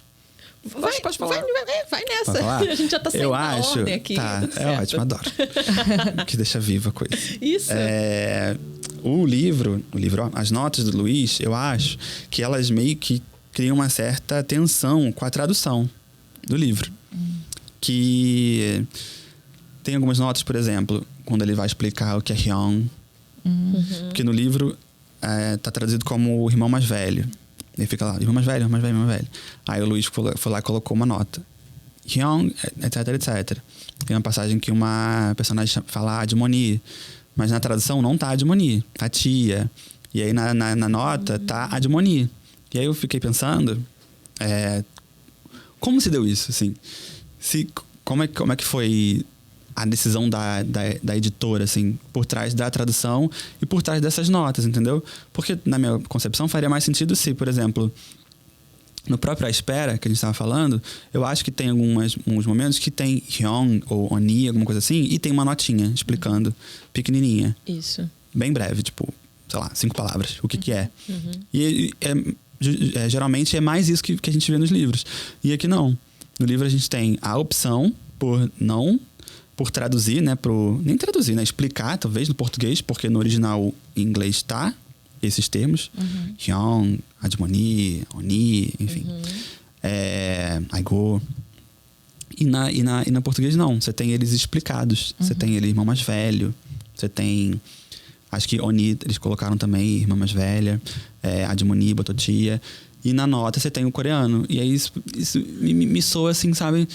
Pode falar. Vai nessa.
Pode falar?
A gente já tá saindo da ordem aqui.
Tá, ótimo, adoro. Que deixa viva a coisa.
Isso.
O livro, ó, as notas do Luiz, eu acho que elas meio que criam uma certa tensão com a tradução do livro. Que tem algumas notas, por exemplo, quando ele vai explicar o que é Hyun. Porque no livro tá traduzido como o irmão mais velho. E fica lá, irmão mais velho, irmão mais velho, irmão mais velho. Aí o Luiz foi lá e colocou uma nota. Hyung, etc, etc. Tem uma passagem que uma personagem fala Admoni, mas na tradução não tá Admoni, tá tia. E aí na nota tá Admoni. E aí eu fiquei pensando, como se deu isso, assim? Como é que foi a decisão da editora, assim, por trás da tradução e por trás dessas notas, entendeu? Porque, na minha concepção, faria mais sentido se, por exemplo, no próprio A Espera, que a gente estava falando, eu acho que tem alguns momentos que tem Hyung ou Oni, alguma coisa assim, e tem uma notinha explicando, pequenininha.
Isso.
Bem breve, tipo, sei lá, 5 palavras, o que é. E geralmente é mais isso que a gente vê nos livros. E aqui não. No livro a gente tem a opção por traduzir, né? Nem traduzir, né? Explicar, talvez, no português, porque no original em inglês tá esses termos. Hyung, Admoni, Oni, enfim. Aigo. E na português não. Você tem eles explicados. Você tem ele irmão mais velho. Você tem... Acho que Oni eles colocaram também, irmã mais velha. Admoni, botou tia. E na nota você tem o coreano. E aí isso me soa assim, sabe...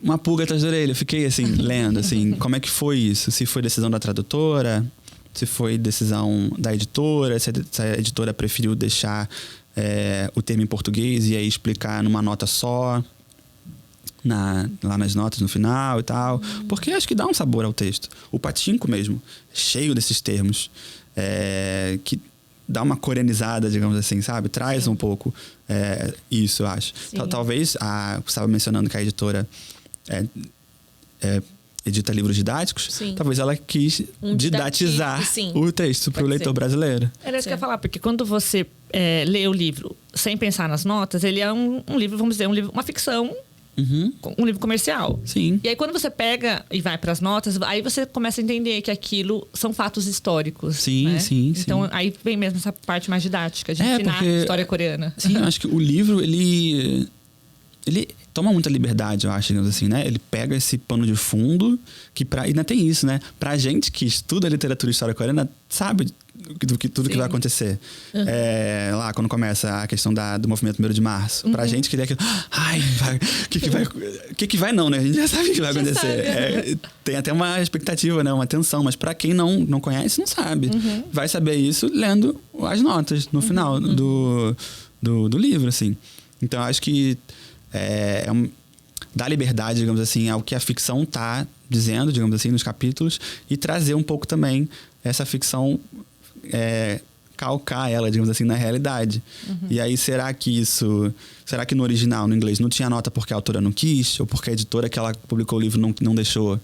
Uma pulga atrás da orelha. Eu fiquei assim, lendo, assim, como é que foi isso? Se foi decisão da tradutora, se foi decisão da editora, se a editora preferiu deixar o termo em português e aí explicar numa nota só, lá nas notas no final e tal. Porque acho que dá um sabor ao texto. O Patinco mesmo, cheio desses termos, que dá uma coreanizada, digamos assim, sabe? Traz um pouco isso, eu acho. Talvez, você estava mencionando que a editora edita livros didáticos.
Sim.
Talvez ela quis didatizar o texto para o leitor brasileiro.
Era isso que eu ia falar, porque quando você lê o livro sem pensar nas notas, ele é um livro, vamos dizer, uma ficção. Um livro comercial.
Sim.
E aí, quando você pega e vai para as notas, aí você começa a entender que aquilo são fatos históricos.
Sim,
né?
sim.
Então, aí vem mesmo essa parte mais didática de ensinar a história coreana.
Sim, eu acho que o livro, ele toma muita liberdade, eu acho, digamos assim, né? Ele pega esse pano de fundo, e ainda tem isso, né? Pra gente que estuda literatura e história coreana, sabe tudo que vai acontecer. Lá, quando começa a questão do movimento 1º de março. Pra gente que é aquilo... Ai, o que vai não, né? A gente já sabe o que vai acontecer. Tem até uma expectativa, né? Uma tensão. Mas pra quem não conhece, não sabe. Vai saber isso lendo as notas no final do livro, assim. Então, acho que dá liberdade, digamos assim, ao que a ficção tá dizendo, digamos assim, nos capítulos, e trazer um pouco também essa ficção, calcar ela, digamos assim, na realidade. E aí, será que no original, no inglês, não tinha nota porque a autora não quis? Ou porque a editora que ela publicou o livro não deixou?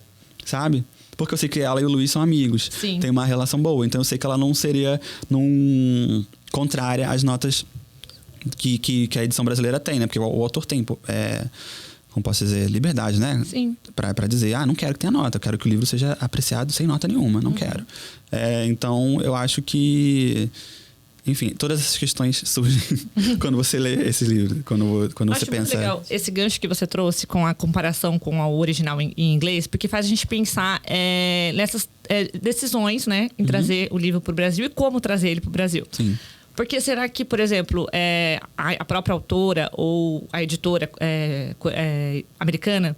Sabe? Porque eu sei que ela e o Luiz são amigos.
Sim.
Tem uma relação boa. Então, eu sei que ela não seria contrária às notas que a edição brasileira tem, né? Porque o autor tem, como posso dizer, liberdade, né?
Sim.
Pra dizer, não quero que tenha nota, eu quero que o livro seja apreciado sem nota nenhuma, não quero. Então, eu acho que... Enfim, todas essas questões surgem quando você lê esse livro, quando você pensa...
Acho muito legal esse gancho que você trouxe com a comparação com o original em inglês, porque faz a gente pensar nessas decisões, né? Em trazer o livro para o Brasil e como trazer ele para o Brasil.
Sim.
Porque será que, por exemplo, a própria autora ou a editora americana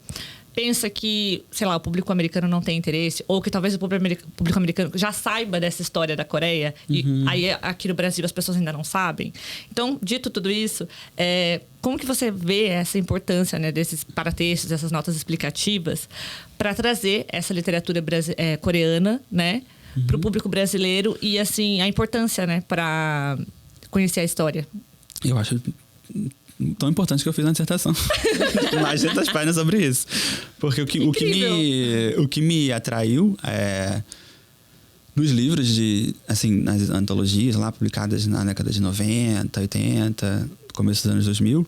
pensa que, sei lá, o público americano não tem interesse, ou que talvez o público americano já saiba dessa história da Coreia, e aí aqui no Brasil as pessoas ainda não sabem? Então, dito tudo isso, como que você vê essa importância, né, desses paratextos, dessas notas explicativas, para trazer essa literatura coreana, né, para o público brasileiro, e assim, a importância, né, para conhecer a história?
Eu acho tão importante que eu fiz uma dissertação. Mais de 200 páginas sobre isso. Porque o que me atraiu nos livros nas antologias lá publicadas na década de 90, 80, começo dos anos 2000,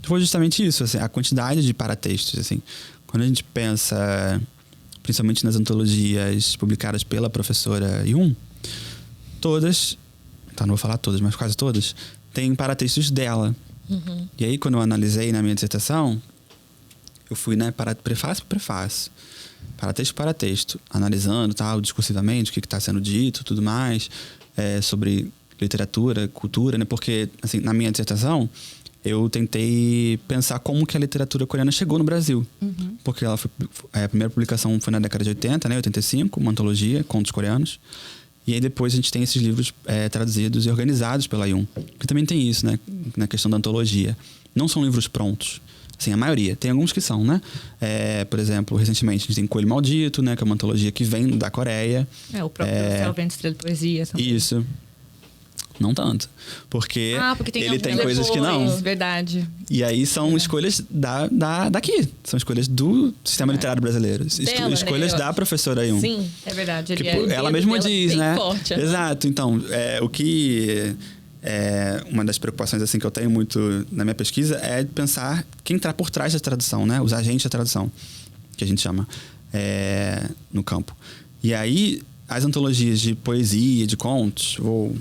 foi justamente isso, assim, a quantidade de paratextos, assim. Quando a gente pensa, principalmente nas antologias publicadas pela professora Yun, todas, não vou falar todas, mas quase todas, têm paratextos dela. E aí, quando eu analisei na minha dissertação, eu fui, para prefácio por prefácio. para texto, analisando, tal, discursivamente, o que está sendo dito, tudo mais, sobre literatura, cultura, né? Porque, assim, na minha dissertação, eu tentei pensar como que a literatura coreana chegou no Brasil. Porque ela a primeira publicação foi na década de 80, né? 85, uma antologia, contos coreanos. E aí depois a gente tem esses livros traduzidos e organizados pela Yun. Que também tem isso, né? Na questão da antologia. Não são livros prontos. Assim, a maioria. Tem alguns que são, né? Por exemplo, recentemente a gente tem Coelho Maldito, né? Que é uma antologia que vem da Coreia.
O próprio Céu, Vento, Estrela e Poesia. Também.
Isso. Não tanto. Porque
tem
ele tem
depois,
coisas que não.
Verdade.
E aí são escolhas daqui. São escolhas do sistema literário brasileiro.
Dela,
escolhas
né?
da professora Yun.
Sim.
É verdade.
Que,
Ele
ela mesma diz, né?
Forte,
Exato. Então, o que... uma das preocupações assim, que eu tenho muito na minha pesquisa é pensar quem está por trás da tradução, né? Os agentes da tradução, que a gente chama no campo. E aí, as antologias de poesia, de contos... Vou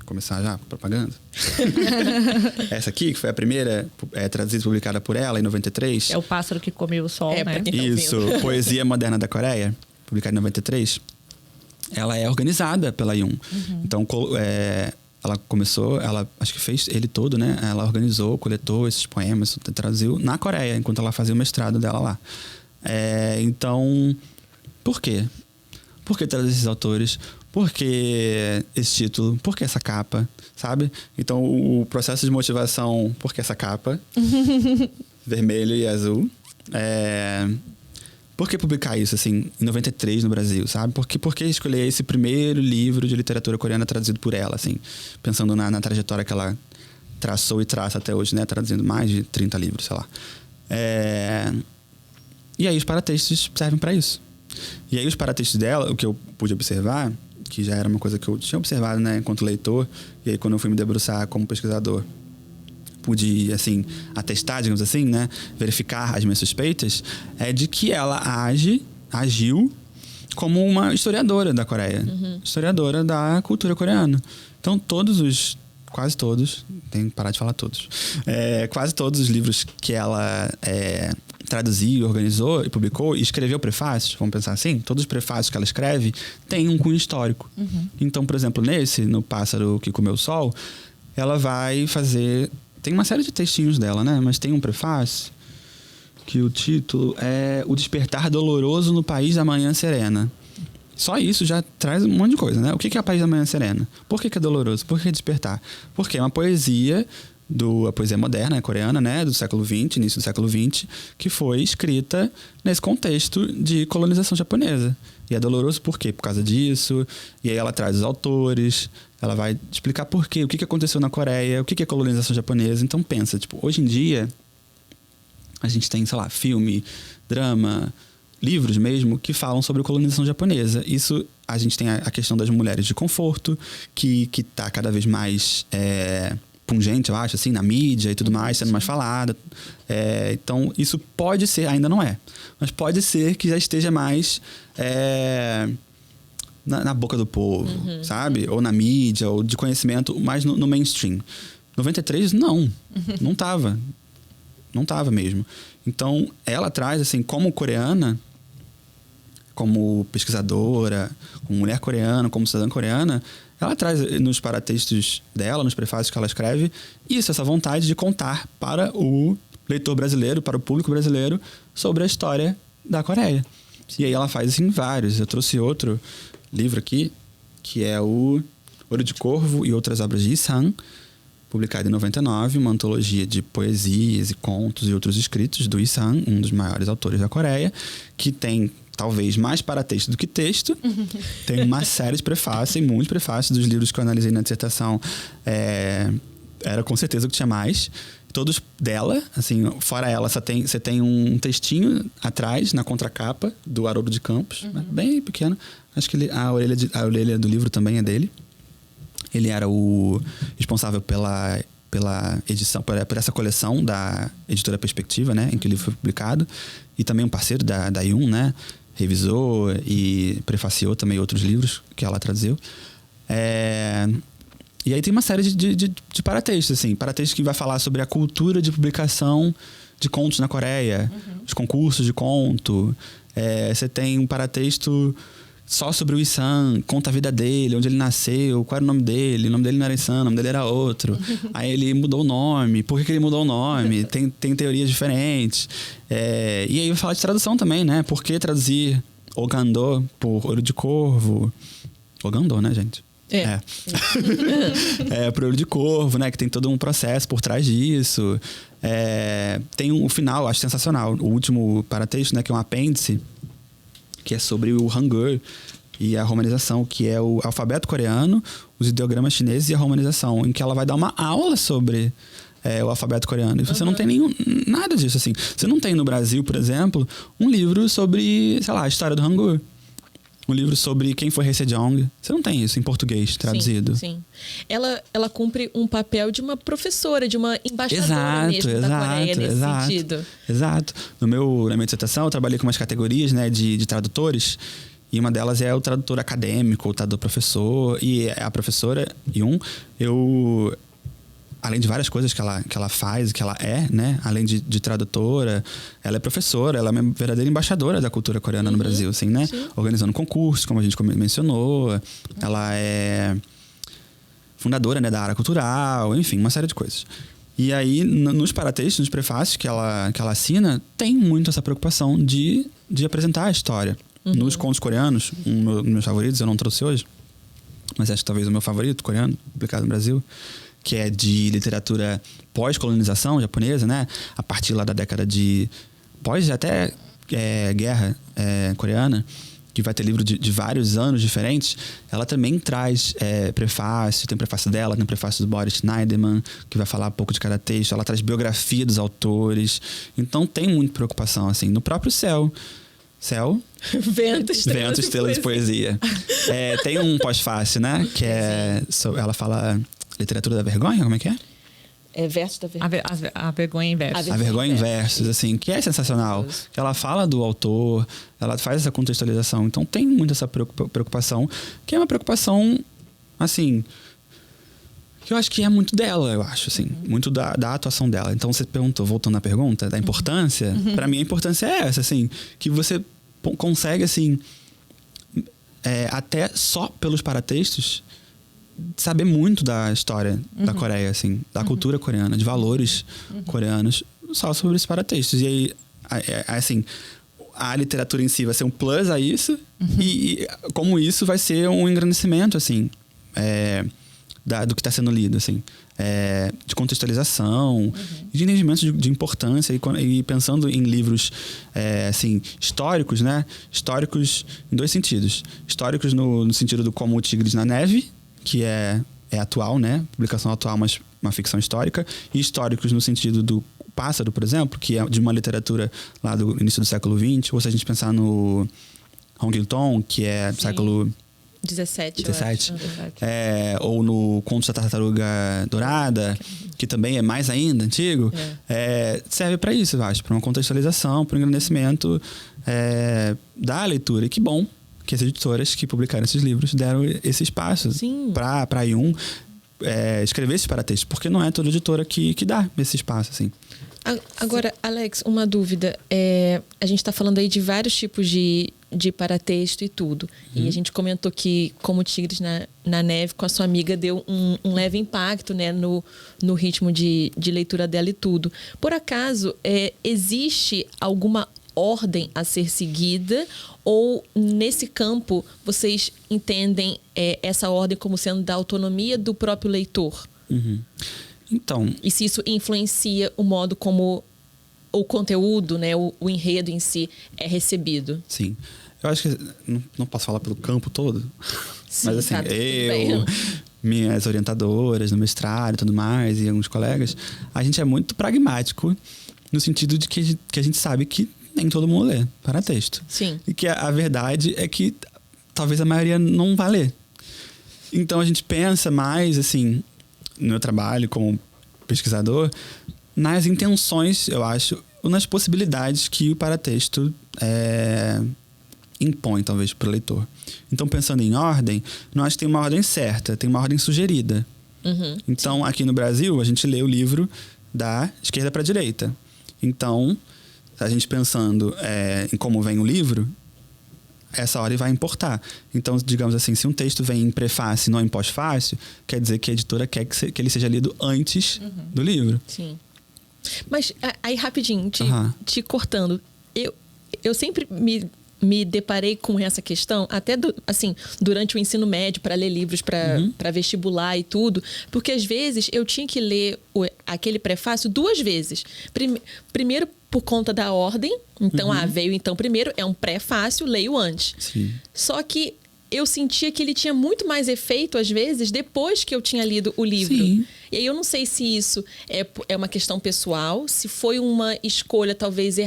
começar já, propaganda. Essa aqui, que foi a primeira traduzida e publicada por ela em 93.
É o Pássaro que Comeu o Sol, né?
Isso, Poesia Moderna da Coreia, publicada em 93. Ela é organizada pela Yun. Então, ela começou, ela acho que fez ele todo, né? Ela organizou, coletou esses poemas, traduziu na Coreia, enquanto ela fazia o mestrado dela lá. Então, por quê? Por que traduzir esses autores? Por que esse título? Por que essa capa? Sabe? Então, o processo de motivação... Por que essa capa? Vermelho e azul. Por que publicar isso, assim, em 93 no Brasil, sabe? Por que escolher esse primeiro livro de literatura coreana traduzido por ela, assim? Pensando na trajetória que ela traçou e traça até hoje, né? Traduzindo mais de 30 livros, sei lá. E aí, os paratextos servem para isso. E aí, os paratextos dela, o que eu pude observar... que já era uma coisa que eu tinha observado, né, enquanto leitor, e aí quando eu fui me debruçar como pesquisador, pude, assim, atestar, digamos assim, né, verificar as minhas suspeitas, de que ela agiu como uma historiadora da Coreia, historiadora da cultura coreana. Então, quase todos, tenho que parar de falar todos, quase todos os livros que ela traduziu, organizou e publicou e escreveu prefácios, vamos pensar assim, todos os prefácios que ela escreve têm um cunho histórico. Então, por exemplo, no Pássaro que Comeu o Sol, ela vai fazer... Tem uma série de textinhos dela, né? Mas tem um prefácio que o título é O Despertar Doloroso no País da Manhã Serena. Só isso já traz um monte de coisa, né? O que é o País da Manhã Serena? Por que é doloroso? Por que é despertar? Porque é uma poesia... a poesia moderna coreana, né, do século XX, início do século XX, que foi escrita nesse contexto de colonização japonesa. E é doloroso por quê? Por causa disso. E aí ela traz os autores, ela vai explicar por quê, o que aconteceu na Coreia, o que é colonização japonesa. Então pensa, hoje em dia a gente tem, sei lá, filme, drama, livros mesmo, que falam sobre a colonização japonesa. Isso, a gente tem a questão das mulheres de conforto, que tá cada vez mais... pungente, eu acho, assim, na mídia e tudo mais, sendo mais falada. Então, isso pode ser, ainda não é, mas pode ser que já esteja mais na boca do povo, sabe? Ou na mídia, ou de conhecimento, mais no mainstream. 93, não tava. Não tava mesmo. Então, ela traz, assim, como coreana, como pesquisadora, como mulher coreana, como cidadã coreana, ela traz nos paratextos dela, nos prefácios que ela escreve, essa vontade de contar para o leitor brasileiro, para o público brasileiro, sobre a história da Coreia. E aí ela faz assim vários. Eu trouxe outro livro aqui, que é o Olho de Corvo e Outras Obras de Isan, publicado em 99, uma antologia de poesias e contos e outros escritos do Isan, um dos maiores autores da Coreia, que tem... talvez mais paratexto do que texto. Tem uma série de prefácios, muitos prefácios dos livros que eu analisei na dissertação. Era com certeza o que tinha mais. Todos dela, assim, fora ela, você tem um textinho atrás, na contracapa, do Haroldo de Campos, bem pequeno. Acho que a orelha do livro também é dele. Ele era o responsável pela edição, por essa coleção da editora Perspectiva, né, em que o livro foi publicado. E também um parceiro da Yun, né? Revisou e prefaciou também outros livros que ela traduziu. E aí tem uma série de paratextos, assim. Paratextos que vai falar sobre a cultura de publicação de contos na Coreia. Os concursos de conto. Você tem um paratexto só sobre o Issan, conta a vida dele, onde ele nasceu, qual era o nome dele não era Issan, o nome dele era outro. Aí ele mudou o nome, por que ele mudou o nome? Tem teorias diferentes. E aí eu falo de tradução também, né? Por que traduzir Ogandô por Olho de Corvo? Ogandô, né, gente? Pro Olho de Corvo, né? Que tem todo um processo por trás disso. Tem um final, acho sensacional. O último paratexto, né? Que é um apêndice, que é sobre o Hangul e a romanização, que é o alfabeto coreano, os ideogramas chineses e a romanização, em que ela vai dar uma aula sobre o alfabeto coreano. E você não tem nada disso, assim. Você não tem no Brasil, por exemplo, um livro sobre, sei lá, a história do Hangul. Um livro sobre quem foi Rei Sejong. Você não tem isso em português traduzido.
Sim. Ela cumpre um papel de uma professora, de uma embaixadora da Coreia nesse sentido.
Exato. Na minha dissertação, eu trabalhei com umas categorias, né, de tradutores. E uma delas é o tradutor acadêmico, o tradutor professor. E a professora Yun, além de várias coisas que ela faz, que ela é, né? Além de tradutora, ela é professora, ela é uma verdadeira embaixadora da cultura coreana no Brasil, assim, né? Sim. Organizando concursos, como a gente mencionou. Ela é fundadora, né, da área cultural, enfim, uma série de coisas. E aí, nos paratextos, nos prefácios que ela assina, tem muito essa preocupação de apresentar a história. Nos contos coreanos, um dos meus favoritos, eu não trouxe hoje, mas acho que talvez o meu favorito coreano, publicado no Brasil, que é de literatura pós-colonização japonesa, né? A partir lá da década de... pós até guerra coreana, que vai ter livro de vários anos diferentes. Ela também traz prefácio, tem prefácio dela, tem prefácio do Boris Schneiderman, que vai falar um pouco de cada texto. Ela traz biografia dos autores. Então tem muita preocupação, assim. No próprio Céu,
Vento,
Estrelas de Poesia. Tem um pós-fácil, né? Que ela fala... Literatura da Vergonha? Como é que é?
Versos da Vergonha.
A Vergonha em Versos.
A Vergonha em Versos, assim, que é sensacional. Que ela fala do autor, ela faz essa contextualização. Então tem muito essa preocupação, que é uma preocupação, assim, que eu acho que é muito dela, eu acho, assim. Muito da atuação dela. Então você perguntou, voltando à pergunta, da importância. Pra mim a importância é essa, assim, que você consegue, assim, até só pelos paratextos, saber muito da história da Coreia, assim, da cultura coreana, de valores coreanos, só sobre esses paratextos. E aí, assim, a literatura em si vai ser um plus a isso, e como isso vai ser um engrandecimento, assim, do que está sendo lido, assim, de contextualização, de entendimento de importância, e pensando em livros, assim, históricos, né? Históricos em dois sentidos. Históricos no sentido do Como o Tigres na Neve, que é atual, né? Publicação atual, mas uma ficção histórica. E históricos no sentido do Pássaro, por exemplo, que é de uma literatura lá do início do século XX. Ou se a gente pensar no Hong Il-tong, que é do século
17.
Ou no Contos da Tartaruga Dourada, que também é mais ainda antigo. Serve para isso, eu acho. Para uma contextualização, para um engrandecimento da leitura. E que bom que as editoras que publicaram esses livros deram esse espaço para a Yun escrever esses paratextos, porque não é toda editora que dá esse espaço, assim.
Agora, Alex, uma dúvida. A gente está falando aí de vários tipos de paratexto e tudo. E a gente comentou que Como Tigres na Neve, com a sua amiga, deu um leve impacto, né, no ritmo de leitura dela e tudo. Por acaso, existe alguma ordem a ser seguida, ou nesse campo vocês entendem essa ordem como sendo da autonomia do próprio leitor?
Então,
e se isso influencia o modo como o conteúdo, né, o enredo em si é recebido?
Sim. Eu acho que não posso falar pelo campo todo,
sim,
mas assim, minhas orientadoras no mestrado e tudo mais, e alguns colegas, a gente é muito pragmático no sentido de que a gente sabe que nem todo mundo lê paratexto.
Sim.
E que a verdade é que talvez a maioria não vá ler. Então a gente pensa mais, assim, no meu trabalho como pesquisador, nas intenções, eu acho, ou nas possibilidades que o paratexto impõe, talvez, para o leitor. Então, pensando em ordem, não acho que tem uma ordem certa, tem uma ordem sugerida. Então, aqui no Brasil, a gente lê o livro da esquerda para a direita. Então, a gente pensando em como vem o livro, essa ordem vai importar. Então, digamos assim, se um texto vem em prefácio e não em pós-fácio, quer dizer que a editora quer que ele seja lido antes do livro.
Sim. Mas aí, rapidinho, te cortando. Eu sempre me deparei com essa questão, até durante o ensino médio, para ler livros para vestibular e tudo, porque às vezes eu tinha que ler aquele prefácio 2 vezes. Primeiro, por conta da ordem. Então, veio então primeiro, é um pré-fácil, leio antes.
Sim.
Só que eu sentia que ele tinha muito mais efeito, às vezes, depois que eu tinha lido o livro.
Sim.
E aí eu não sei se isso é uma questão pessoal, se foi uma escolha talvez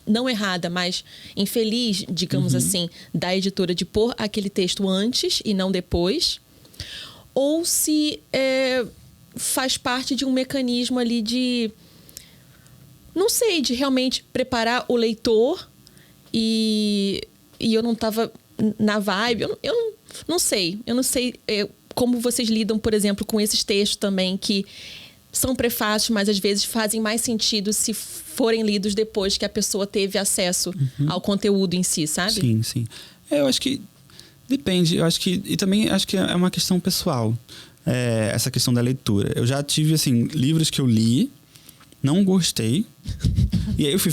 não errada, mas infeliz, digamos assim, da editora de pôr aquele texto antes e não depois. Ou se faz parte de um mecanismo ali de... Não sei, de realmente preparar o leitor e eu não estava na vibe. Eu não sei. Eu não sei como vocês lidam, por exemplo, com esses textos também que são prefácios, mas às vezes fazem mais sentido se forem lidos depois que a pessoa teve acesso ao conteúdo em si, sabe?
Sim, sim. Eu acho que depende. Eu acho que... E também acho que é uma questão pessoal. Essa questão da leitura. Eu já tive, assim, livros que eu li, não gostei. E aí eu fui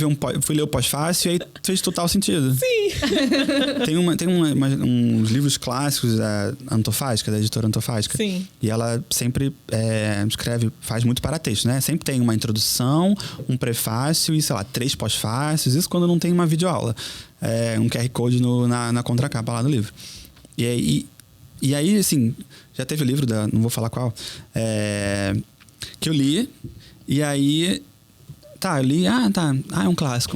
ler o pós-fácil e aí fez total sentido.
Sim!
Tem uns livros clássicos da Antofágica, da editora Antofágica.
Sim.
E ela sempre faz muito paratexto, né? Sempre tem uma introdução, um prefácio e, sei lá, 3 pós-fácios. Isso quando não tem uma videoaula. Um QR Code na contracapa lá do livro. E aí, assim, já teve o livro não vou falar qual, que eu li. E aí, eu li, é um clássico,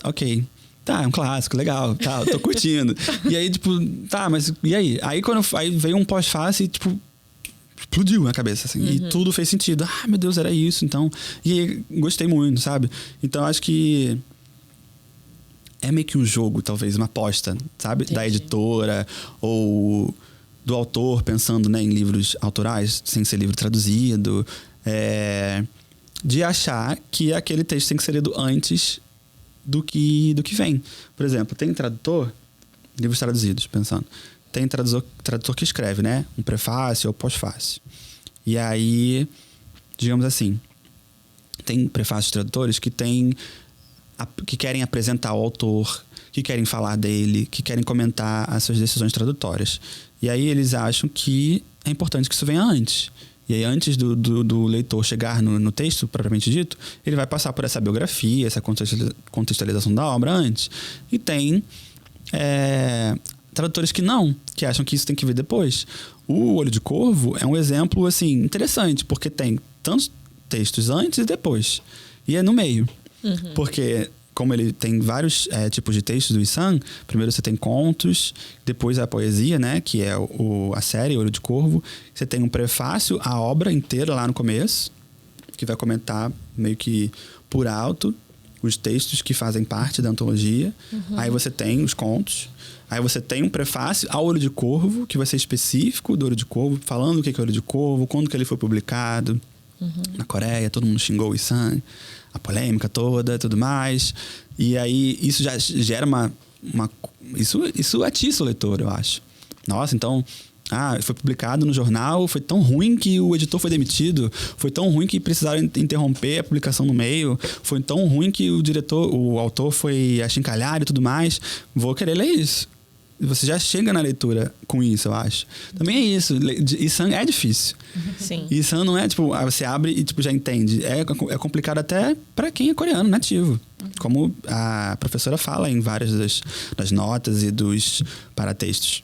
ok. É um clássico, legal, eu tô curtindo. E aí, tipo, mas e aí? Aí veio um pós-fácil e, tipo, explodiu a cabeça, assim. E tudo fez sentido. Meu Deus, era isso, então. E aí, gostei muito, sabe? Então, acho que é meio que um jogo, talvez, uma aposta, sabe?
Entendi.
Da editora ou do autor, pensando, né, em livros autorais, sem ser livro traduzido. De achar que aquele texto tem que ser lido antes do que vem. Por exemplo, tem tradutor, livros traduzidos, pensando. Tem tradutor que escreve, né? Um prefácio ou pós-fácio. E aí, digamos assim, tem prefácios tradutores que querem apresentar o autor, que querem falar dele, que querem comentar as suas decisões tradutórias. E aí eles acham que é importante que isso venha antes. E aí, antes do leitor chegar no texto, propriamente dito, ele vai passar por essa biografia, essa contextualização da obra antes. E tem tradutores que acham que isso tem que vir depois. O Olho de Corvo é um exemplo, assim, interessante, porque tem tantos textos antes e depois. E é no meio. Porque... Como ele tem vários tipos de textos do Issan, primeiro você tem contos, depois a poesia, né, que é a série Olho de Corvo. Você tem um prefácio à obra inteira lá no começo, que vai comentar meio que por alto os textos que fazem parte da antologia. Aí você tem os contos. Aí você tem um prefácio ao Olho de Corvo, que vai ser específico do Olho de Corvo, falando o que é o Olho de Corvo, quando que ele foi publicado. Na Coreia, todo mundo xingou o Issan, a polêmica toda, tudo mais. E aí, isso já gera isso atiça o leitor, eu acho. Nossa, então... foi publicado no jornal, foi tão ruim que o editor foi demitido, foi tão ruim que precisaram interromper a publicação no meio, foi tão ruim que o autor foi achincalhado e tudo mais. Vou querer ler isso. Você já chega na leitura com isso, eu acho. Também é isso. Issan é difícil.
Sim.
Issan não é, tipo, você abre e tipo, já entende. É complicado até para quem é coreano, nativo. Como a professora fala em várias das notas e dos paratextos.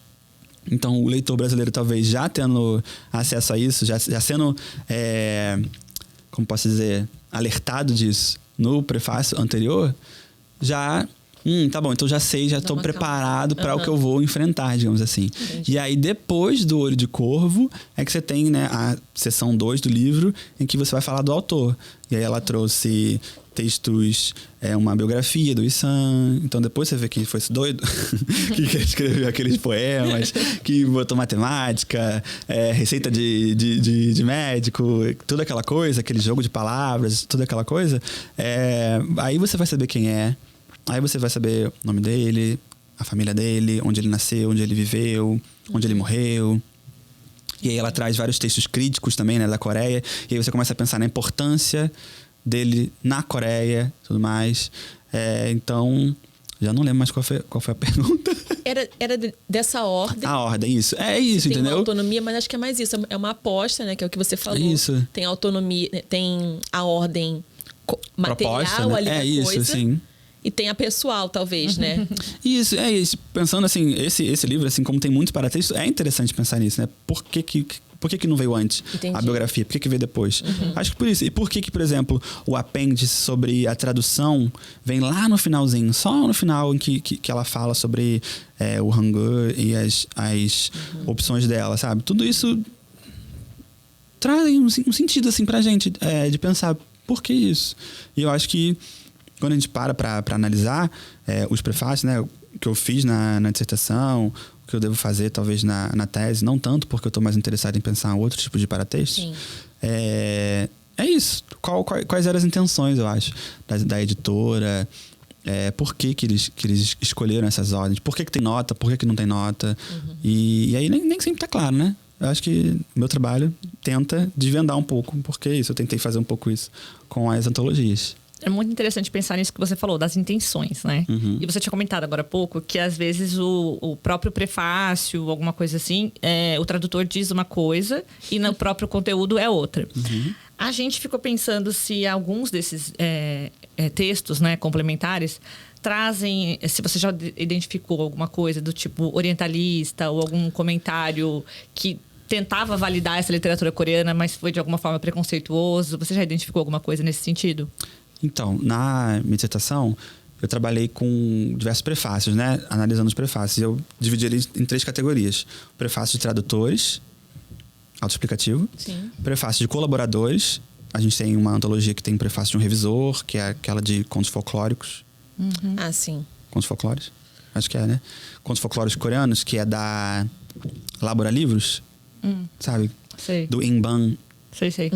Então, o leitor brasileiro, talvez já tendo acesso a isso, já sendo, como posso dizer, alertado disso no prefácio anterior, já... tá bom, então já sei, já estou preparado para o que eu vou enfrentar, digamos assim. Entendi. E aí, depois do Olho de Corvo, é que você tem, né, a seção 2 do livro, em que você vai falar do autor. E aí ela trouxe textos, uma biografia do Issan. Então depois você vê que foi esse doido que escreveu aqueles poemas, que botou matemática, receita de médico, toda aquela coisa, aquele jogo de palavras, toda aquela coisa. Aí você vai saber quem é, aí você vai saber o nome dele, a família dele, onde ele nasceu, onde ele viveu, onde ele morreu. E aí ela traz vários textos críticos também, né, da Coreia. E aí você começa a pensar na importância dele na Coreia e tudo mais. Então, já não lembro mais qual foi a pergunta.
Era dessa ordem.
A ordem, isso. É isso,
tem
entendeu?
Uma autonomia, mas acho que é mais isso. É uma aposta, né? Que é o que você falou.
Isso.
Tem autonomia, tem a ordem material,
proposta, né?
Ali da
isso,
coisa.
Sim.
E tem a pessoal, talvez, né?
Isso. Pensando assim, esse livro, assim, como tem muitos paratextos, é interessante pensar nisso, né? Por que não veio antes?
Entendi.
A biografia? Por que veio depois? Acho que por isso. E por que, por exemplo, o apêndice sobre a tradução vem lá no finalzinho, só no final em que ela fala sobre o Hangul e as opções dela, sabe? Tudo isso traz um sentido, assim, pra gente, de pensar por que isso. E eu acho que quando a gente para analisar os prefácios, né, o que eu fiz na dissertação, o que eu devo fazer talvez na tese, não tanto porque eu estou mais interessado em pensar em outro tipo de paratextos, é isso. Quais eram as intenções, eu acho, da editora, por que eles escolheram essas ordens, por que tem nota, por que não tem nota, e aí nem sempre está claro, né? Eu acho que meu trabalho tenta desvendar um pouco, porque é isso, eu tentei fazer um pouco isso com as antologias.
É muito interessante pensar nisso que você falou, das intenções, né? E você tinha comentado agora há pouco que, às vezes, o próprio prefácio, alguma coisa assim, o tradutor diz uma coisa e no próprio conteúdo é outra. A gente ficou pensando se alguns desses textos, né, complementares trazem, se você já identificou alguma coisa do tipo orientalista ou algum comentário que tentava validar essa literatura coreana, mas foi de alguma forma preconceituoso. Você já identificou alguma coisa nesse sentido?
Então, na minha dissertação, eu trabalhei com diversos prefácios, né? Analisando os prefácios. Eu dividi eles em 3 categorias. Prefácio de tradutores, autoexplicativo.
Sim.
Prefácio de colaboradores. A gente tem uma antologia que tem prefácio de um revisor, que é aquela de contos folclóricos.
Ah, sim.
Contos folclóricos? Acho que é, né? Contos folclóricos coreanos, que é da Labora Livros, sabe?
Sei.
Do Inban.
Sei.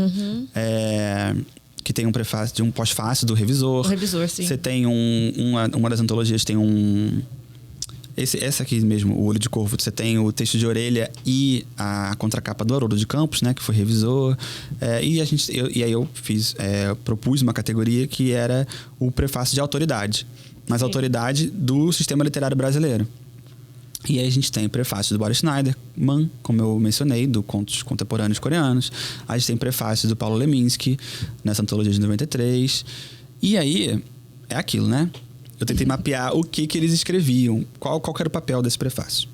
Que tem um prefácio de um pós-fácio do revisor.
O revisor, sim.
Você tem uma das antologias tem esse aqui mesmo, o Olho de Corvo. Você tem o Texto de Orelha e a contracapa do Haroldo de Campos, né? Que foi revisor. E aí eu propus uma categoria que era o prefácio de autoridade. Mas autoridade do sistema literário brasileiro. E aí a gente tem prefácio do Boris Schneiderman, como eu mencionei, do Contos Contemporâneos Coreanos. A gente tem prefácio do Paulo Leminski, nessa antologia de 93. E aí, é aquilo, né? Eu tentei mapear o que eles escreviam, qual era o papel desse prefácio.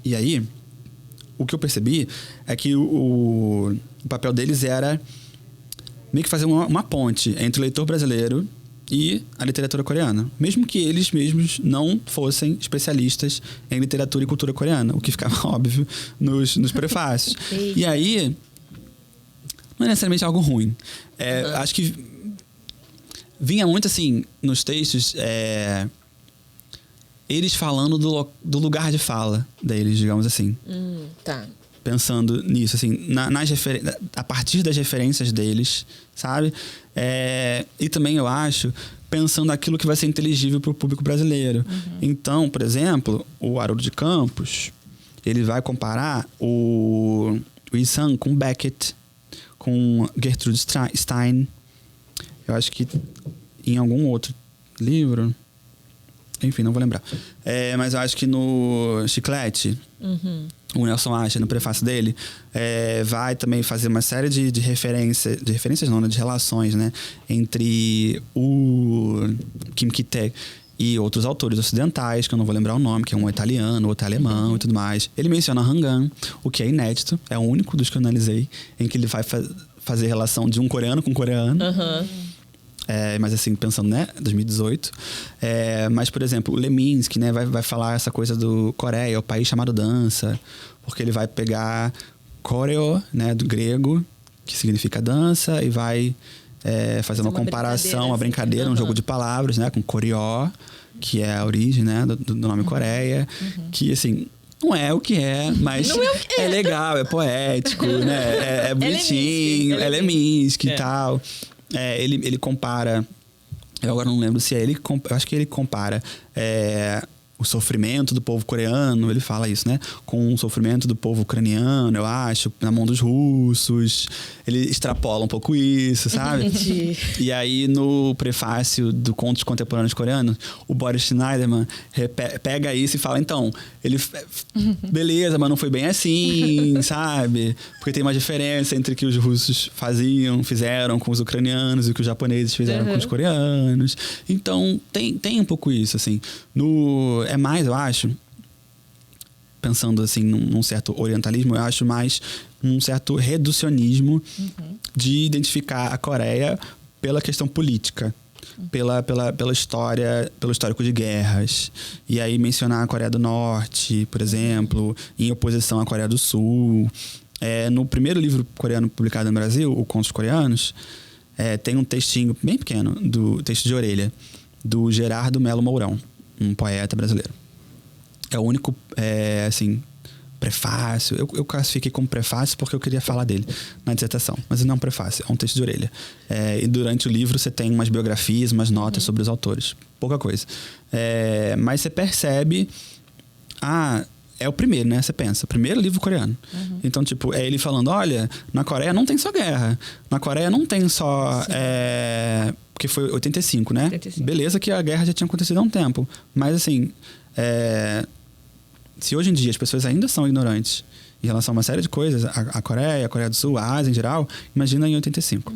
E aí, o que eu percebi é que o papel deles era meio que fazer uma ponte entre o leitor brasileiro e a literatura coreana. Mesmo que eles mesmos não fossem especialistas em literatura e cultura coreana, o que ficava óbvio nos prefácios. E aí, não é necessariamente algo ruim. Acho que vinha muito assim, nos textos, eles falando do lugar de fala deles, digamos assim.
Tá.
Pensando nisso, assim, a partir das referências deles, sabe? E também, eu acho, pensando naquilo que vai ser inteligível para o público brasileiro. Então, por exemplo, o Haroldo de Campos, ele vai comparar o Issan com Beckett, com Gertrude Stein. Eu acho que em algum outro livro... Enfim, não vou lembrar. Mas eu acho que no Chiclete... O Nelson Ashe, no prefácio dele, vai também fazer uma série de referências... De referências não, né? De relações, né? Entre o Kim Ki-tae e outros autores ocidentais, que eu não vou lembrar o nome, que é um italiano, outro alemão e tudo mais. Ele menciona Hangul, o que é inédito. É o único dos que eu analisei em que ele vai fazer relação de um coreano com um coreano. Mas assim, pensando, né, 2018. Mas, por exemplo, o Leminski, né, vai falar essa coisa do Coreia, o país chamado dança, porque ele vai pegar choreo, né, do grego, que significa dança, e vai fazer uma comparação, uma
assim,
brincadeira, um jogo de palavras, né? Com Koreó, que é a origem, né? Do nome Coreia. Que, assim, não é o que é, mas é legal, é poético, né? É bonitinho, ela é mística e tal. Ele compara... Eu agora não lembro se é ele... Eu acho que ele compara... o sofrimento do povo coreano, ele fala isso, né? Com o sofrimento do povo ucraniano, eu acho, na mão dos russos. Ele extrapola um pouco isso, sabe?
Entendi.
E aí, no prefácio do Contos Contemporâneos Coreanos, o Boris Schneiderman pega isso e fala, então, beleza, mas não foi bem assim, sabe? Porque tem uma diferença entre o que os russos fizeram com os ucranianos e o que os japoneses fizeram com os coreanos. Então, tem um pouco isso, assim. É mais, eu acho, pensando assim num certo orientalismo, eu acho mais um certo reducionismo de identificar a Coreia pela questão política, pela história, pelo histórico de guerras. E aí mencionar a Coreia do Norte, por exemplo, em oposição à Coreia do Sul. No primeiro livro coreano publicado no Brasil, o Contos Coreanos, tem um textinho bem pequeno, do texto de orelha, do Gerardo Melo Mourão, um poeta brasileiro. É o único, assim, prefácio. Eu classifiquei como prefácio porque eu queria falar dele na dissertação. Mas não é um prefácio, é um texto de orelha. E durante o livro você tem umas biografias, umas notas sobre os autores. Pouca coisa. Mas você percebe... é o primeiro, né? Você pensa, primeiro livro coreano. Então, tipo, é ele falando, olha, na Coreia não tem só guerra. Na Coreia não tem só... porque foi 85, né?
85.
Beleza que a guerra já tinha acontecido há um tempo. Mas, assim, se hoje em dia as pessoas ainda são ignorantes em relação a uma série de coisas, a Coreia do Sul, a Ásia em geral, imagina em 85.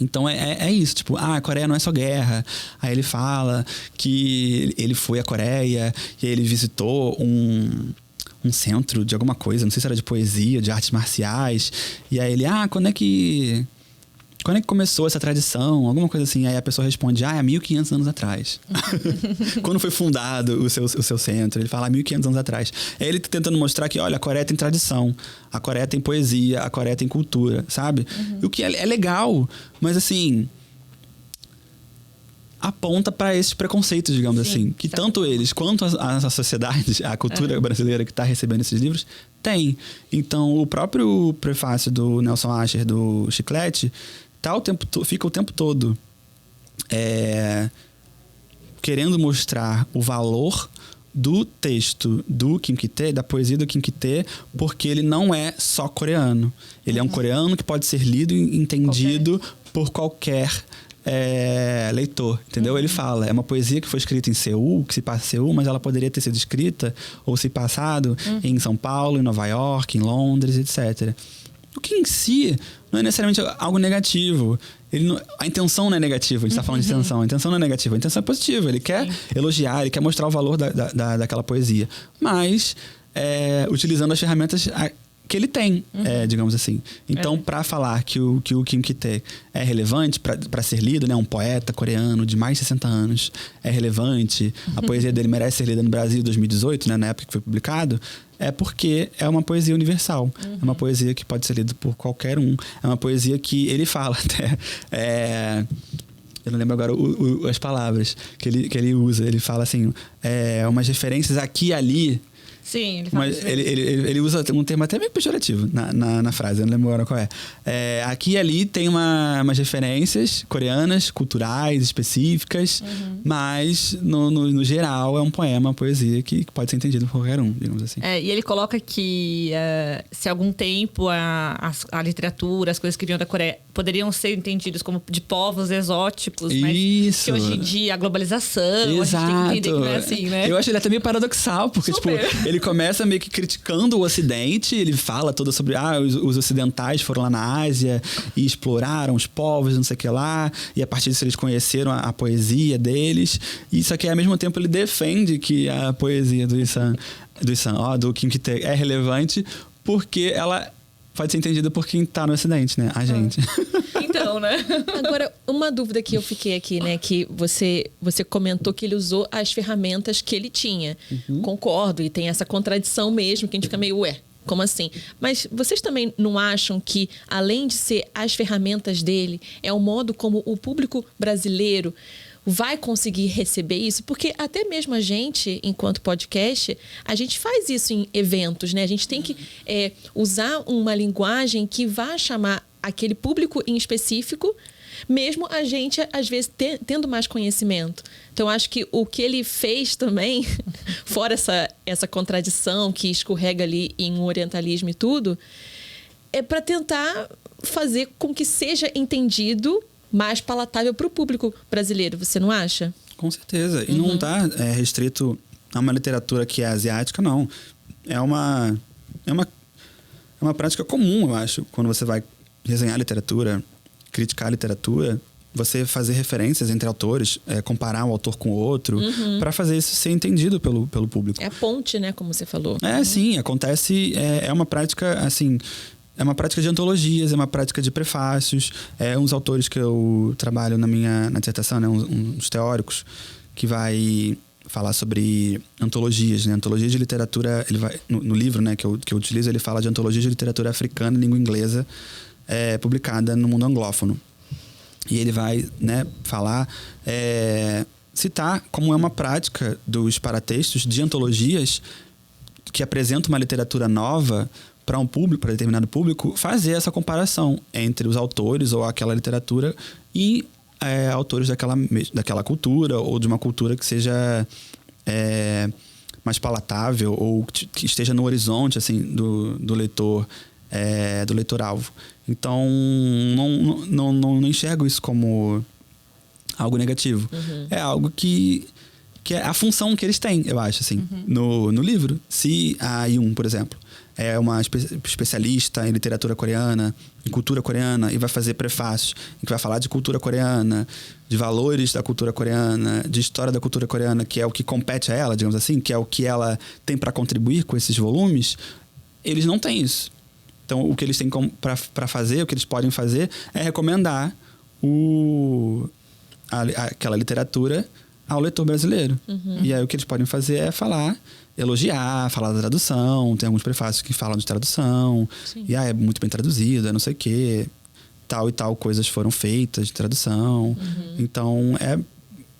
Então é isso, tipo, a Coreia não é só guerra. Aí ele fala que ele foi à Coreia e aí ele visitou um centro de alguma coisa, não sei se era de poesia, de artes marciais. E aí ele, quando é que começou essa tradição? Alguma coisa assim. Aí a pessoa responde, há 1500 anos atrás. Quando foi fundado o seu centro? Ele fala, 1500 anos atrás. É ele tentando mostrar que, olha, a Coreia tem tradição, a Coreia tem poesia, a Coreia tem cultura, sabe? O que é legal, mas assim... aponta para esses preconceitos, digamos assim. Que tanto eles quanto a sociedade, a cultura brasileira que está recebendo esses livros, tem. Então, o próprio prefácio do Nelson Asher, do Chiclete, fica o tempo todo querendo mostrar o valor do texto do Kim Ki-tae, da poesia do Kim Ki-tae, porque ele não é só coreano. Ele é um coreano que pode ser lido e entendido por qualquer leitor, entendeu? Ele fala, é uma poesia que foi escrita em Seul, que se passa em Seul, mas ela poderia ter sido escrita ou se passado em São Paulo, em Nova York, em Londres, etc. O que em si não é necessariamente algo negativo. A intenção não é negativa, a gente está falando de intenção. A intenção não é negativa, a intenção é positiva. Ele quer elogiar, ele quer mostrar o valor daquela poesia. Mas utilizando as ferramentas que ele tem, digamos assim. Então, para falar que o Kim Ki-tae é relevante para ser lido, né? Um poeta coreano de mais de 60 anos é relevante, a poesia dele merece ser lida no Brasil em 2018, né? Na época que foi publicado, é porque é uma poesia universal. É uma poesia que pode ser lida por qualquer um. É uma poesia que ele fala até... eu não lembro agora as palavras que ele usa. Ele fala assim, umas referências aqui e ali...
Sim, ele fala.
Mas ele usa um termo até meio pejorativo na frase, eu não lembro agora qual é. Aqui e ali tem umas referências coreanas, culturais, específicas, mas no geral é um poema, uma poesia que pode ser entendido por qualquer um, digamos assim.
E ele coloca que se há algum tempo a literatura, as coisas que vinham da Coreia poderiam ser entendidas como de povos exóticos, mas que hoje em dia a globalização,
exato.
A gente tem que entender que não é assim, né?
Eu acho ele até meio paradoxal, porque ele começa meio que criticando o Ocidente, ele fala todo sobre os ocidentais foram lá na Ásia e exploraram os povos, não sei o que lá, e a partir disso eles conheceram a poesia deles, e isso aqui ao mesmo tempo ele defende que a poesia do Kim Ki-tae é relevante porque ela pode ser entendida por quem tá no Ocidente, né? A gente.
Então, né?
Agora, uma dúvida que eu fiquei aqui, né? Que você comentou que ele usou as ferramentas que ele tinha. Concordo, e tem essa contradição mesmo, que a gente fica meio, como assim? Mas vocês também não acham que, além de ser as ferramentas dele, é o modo como o público brasileiro vai conseguir receber isso? Porque até mesmo a gente, enquanto podcast, a gente faz isso em eventos, né? A gente tem que usar uma linguagem que vá chamar aquele público em específico, mesmo a gente, às vezes, tendo mais conhecimento. Então, acho que o que ele fez também, fora essa contradição que escorrega ali em um orientalismo e tudo, é para tentar fazer com que seja entendido mais palatável para o público brasileiro. Você não acha?
Com certeza. E não está restrito a uma literatura que é asiática, não. É uma prática comum, eu acho, quando você vai resenhar literatura, criticar a literatura, você fazer referências entre autores, comparar um autor com o outro, para fazer isso ser entendido pelo público.
É a ponte, né? Como você falou.
Sim, acontece. É uma prática, assim... É uma prática de antologias, é uma prática de prefácios. Uns autores que eu trabalho na dissertação, né? Uns teóricos, que vai falar sobre antologias, né? Antologia de literatura... Ele vai, no livro, né, que eu utilizo, ele fala de antologia de literatura africana em língua inglesa, publicada no mundo anglófono. E ele vai, né, falar... citar como é uma prática dos paratextos de antologias que apresenta uma literatura nova para um público, para determinado público, fazer essa comparação entre os autores ou aquela literatura e autores daquela cultura ou de uma cultura que seja mais palatável ou que esteja no horizonte assim, do leitor, do leitor-alvo. Então, não enxergo isso como algo negativo. É algo que é a função que eles têm, eu acho, assim, no livro. Se a Yun, por exemplo, é uma especialista em literatura coreana, em cultura coreana, e vai fazer prefácios em que vai falar de cultura coreana, de valores da cultura coreana, de história da cultura coreana, que é o que compete a ela, digamos assim, que é o que ela tem para contribuir com esses volumes, eles não têm isso. Então, o que eles têm para fazer, o que eles podem fazer, é recomendar aquela literatura ao leitor brasileiro. E aí o que eles podem fazer é elogiar, falar da tradução. Tem alguns prefácios que falam de tradução. Sim. E é muito bem traduzido, é não sei o quê. Tal e tal coisas foram feitas de tradução. Então,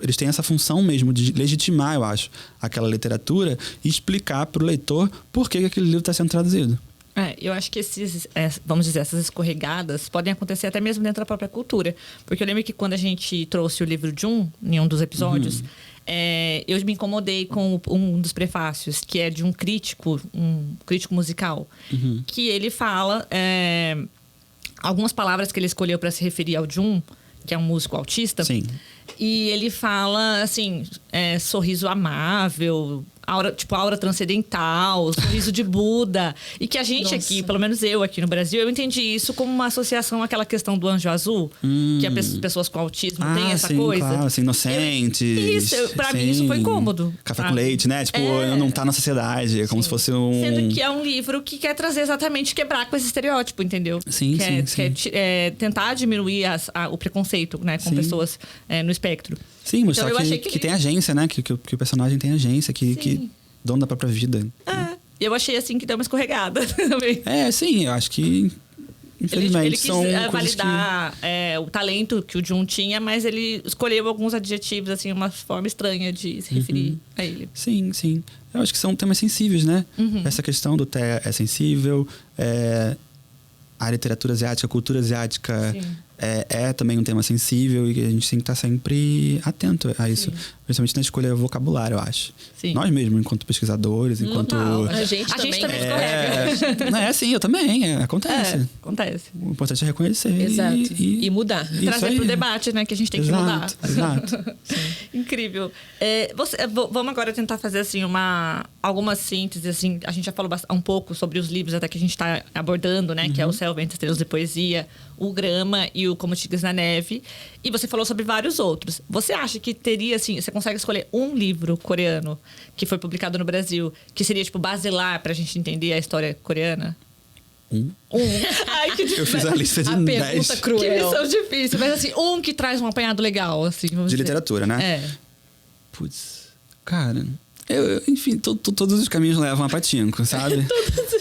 eles têm essa função mesmo de legitimar, eu acho, aquela literatura e explicar para o leitor por que aquele livro está sendo traduzido.
Eu acho que vamos dizer, essas escorregadas podem acontecer até mesmo dentro da própria cultura. Porque eu lembro que quando a gente trouxe o livro Jun, em um dos episódios, eu me incomodei com um dos prefácios, que é de um crítico musical, que ele fala algumas palavras que ele escolheu para se referir ao Jun, que é um músico autista.
Sim.
E ele fala, assim, sorriso amável, aura transcendental, sorriso de Buda. E que a gente aqui, pelo menos eu aqui no Brasil, eu entendi isso como uma associação àquela questão do anjo azul, que as pessoas com autismo têm essa coisa.
Claro, assim, inocentes.
Pra mim isso foi cômodo.
Café com leite, né? Tipo, não tá na sociedade, é como se fosse um...
Sendo que é um livro que quer trazer exatamente, quebrar com esse estereótipo, entendeu?
Sim.
Quer tentar diminuir o preconceito, né, com pessoas no espectro.
Sim, mas então, só que tem agência, né? Que o personagem tem agência, que dono da própria vida.
Eu achei assim que deu uma escorregada também.
Sim, eu acho que infelizmente
ele quis
são
validar o talento que o Jun tinha, mas ele escolheu alguns adjetivos, assim, uma forma estranha de se referir a ele.
Sim. Eu acho que são temas sensíveis, né? Essa questão do Té é sensível, a literatura asiática, a cultura asiática é também um tema sensível e a gente tem que estar sempre atento a isso. Principalmente na escolha vocabulário, eu acho.
Sim.
Nós mesmos, enquanto pesquisadores, enquanto...
A gente também
escorrega.
Sim, eu também. Acontece.
Acontece.
O importante é reconhecer.
Exato. E mudar.
Trazer para o debate, né? Que a gente tem que mudar.
Exato.
Incrível. Vamos agora tentar fazer, assim, alguma síntese, assim. A gente já falou um pouco sobre os livros até que a gente está abordando, né? Que é o Céu, Vento, Estrelas de Poesia, o Grama e o Como Tigres na Neve. E você falou sobre vários outros. Você acha que teria, assim... Você consegue escolher um livro coreano que foi publicado no Brasil que seria, tipo, basilar pra gente entender a história coreana? Ai, que difícil.
Eu fiz a lista de 10.
Pergunta cruel.
Que missão difícil. Mas, assim, que traz um apanhado legal, assim.
De literatura, né?
É.
Putz, cara... Enfim, todos os caminhos levam a Pachinko, sabe?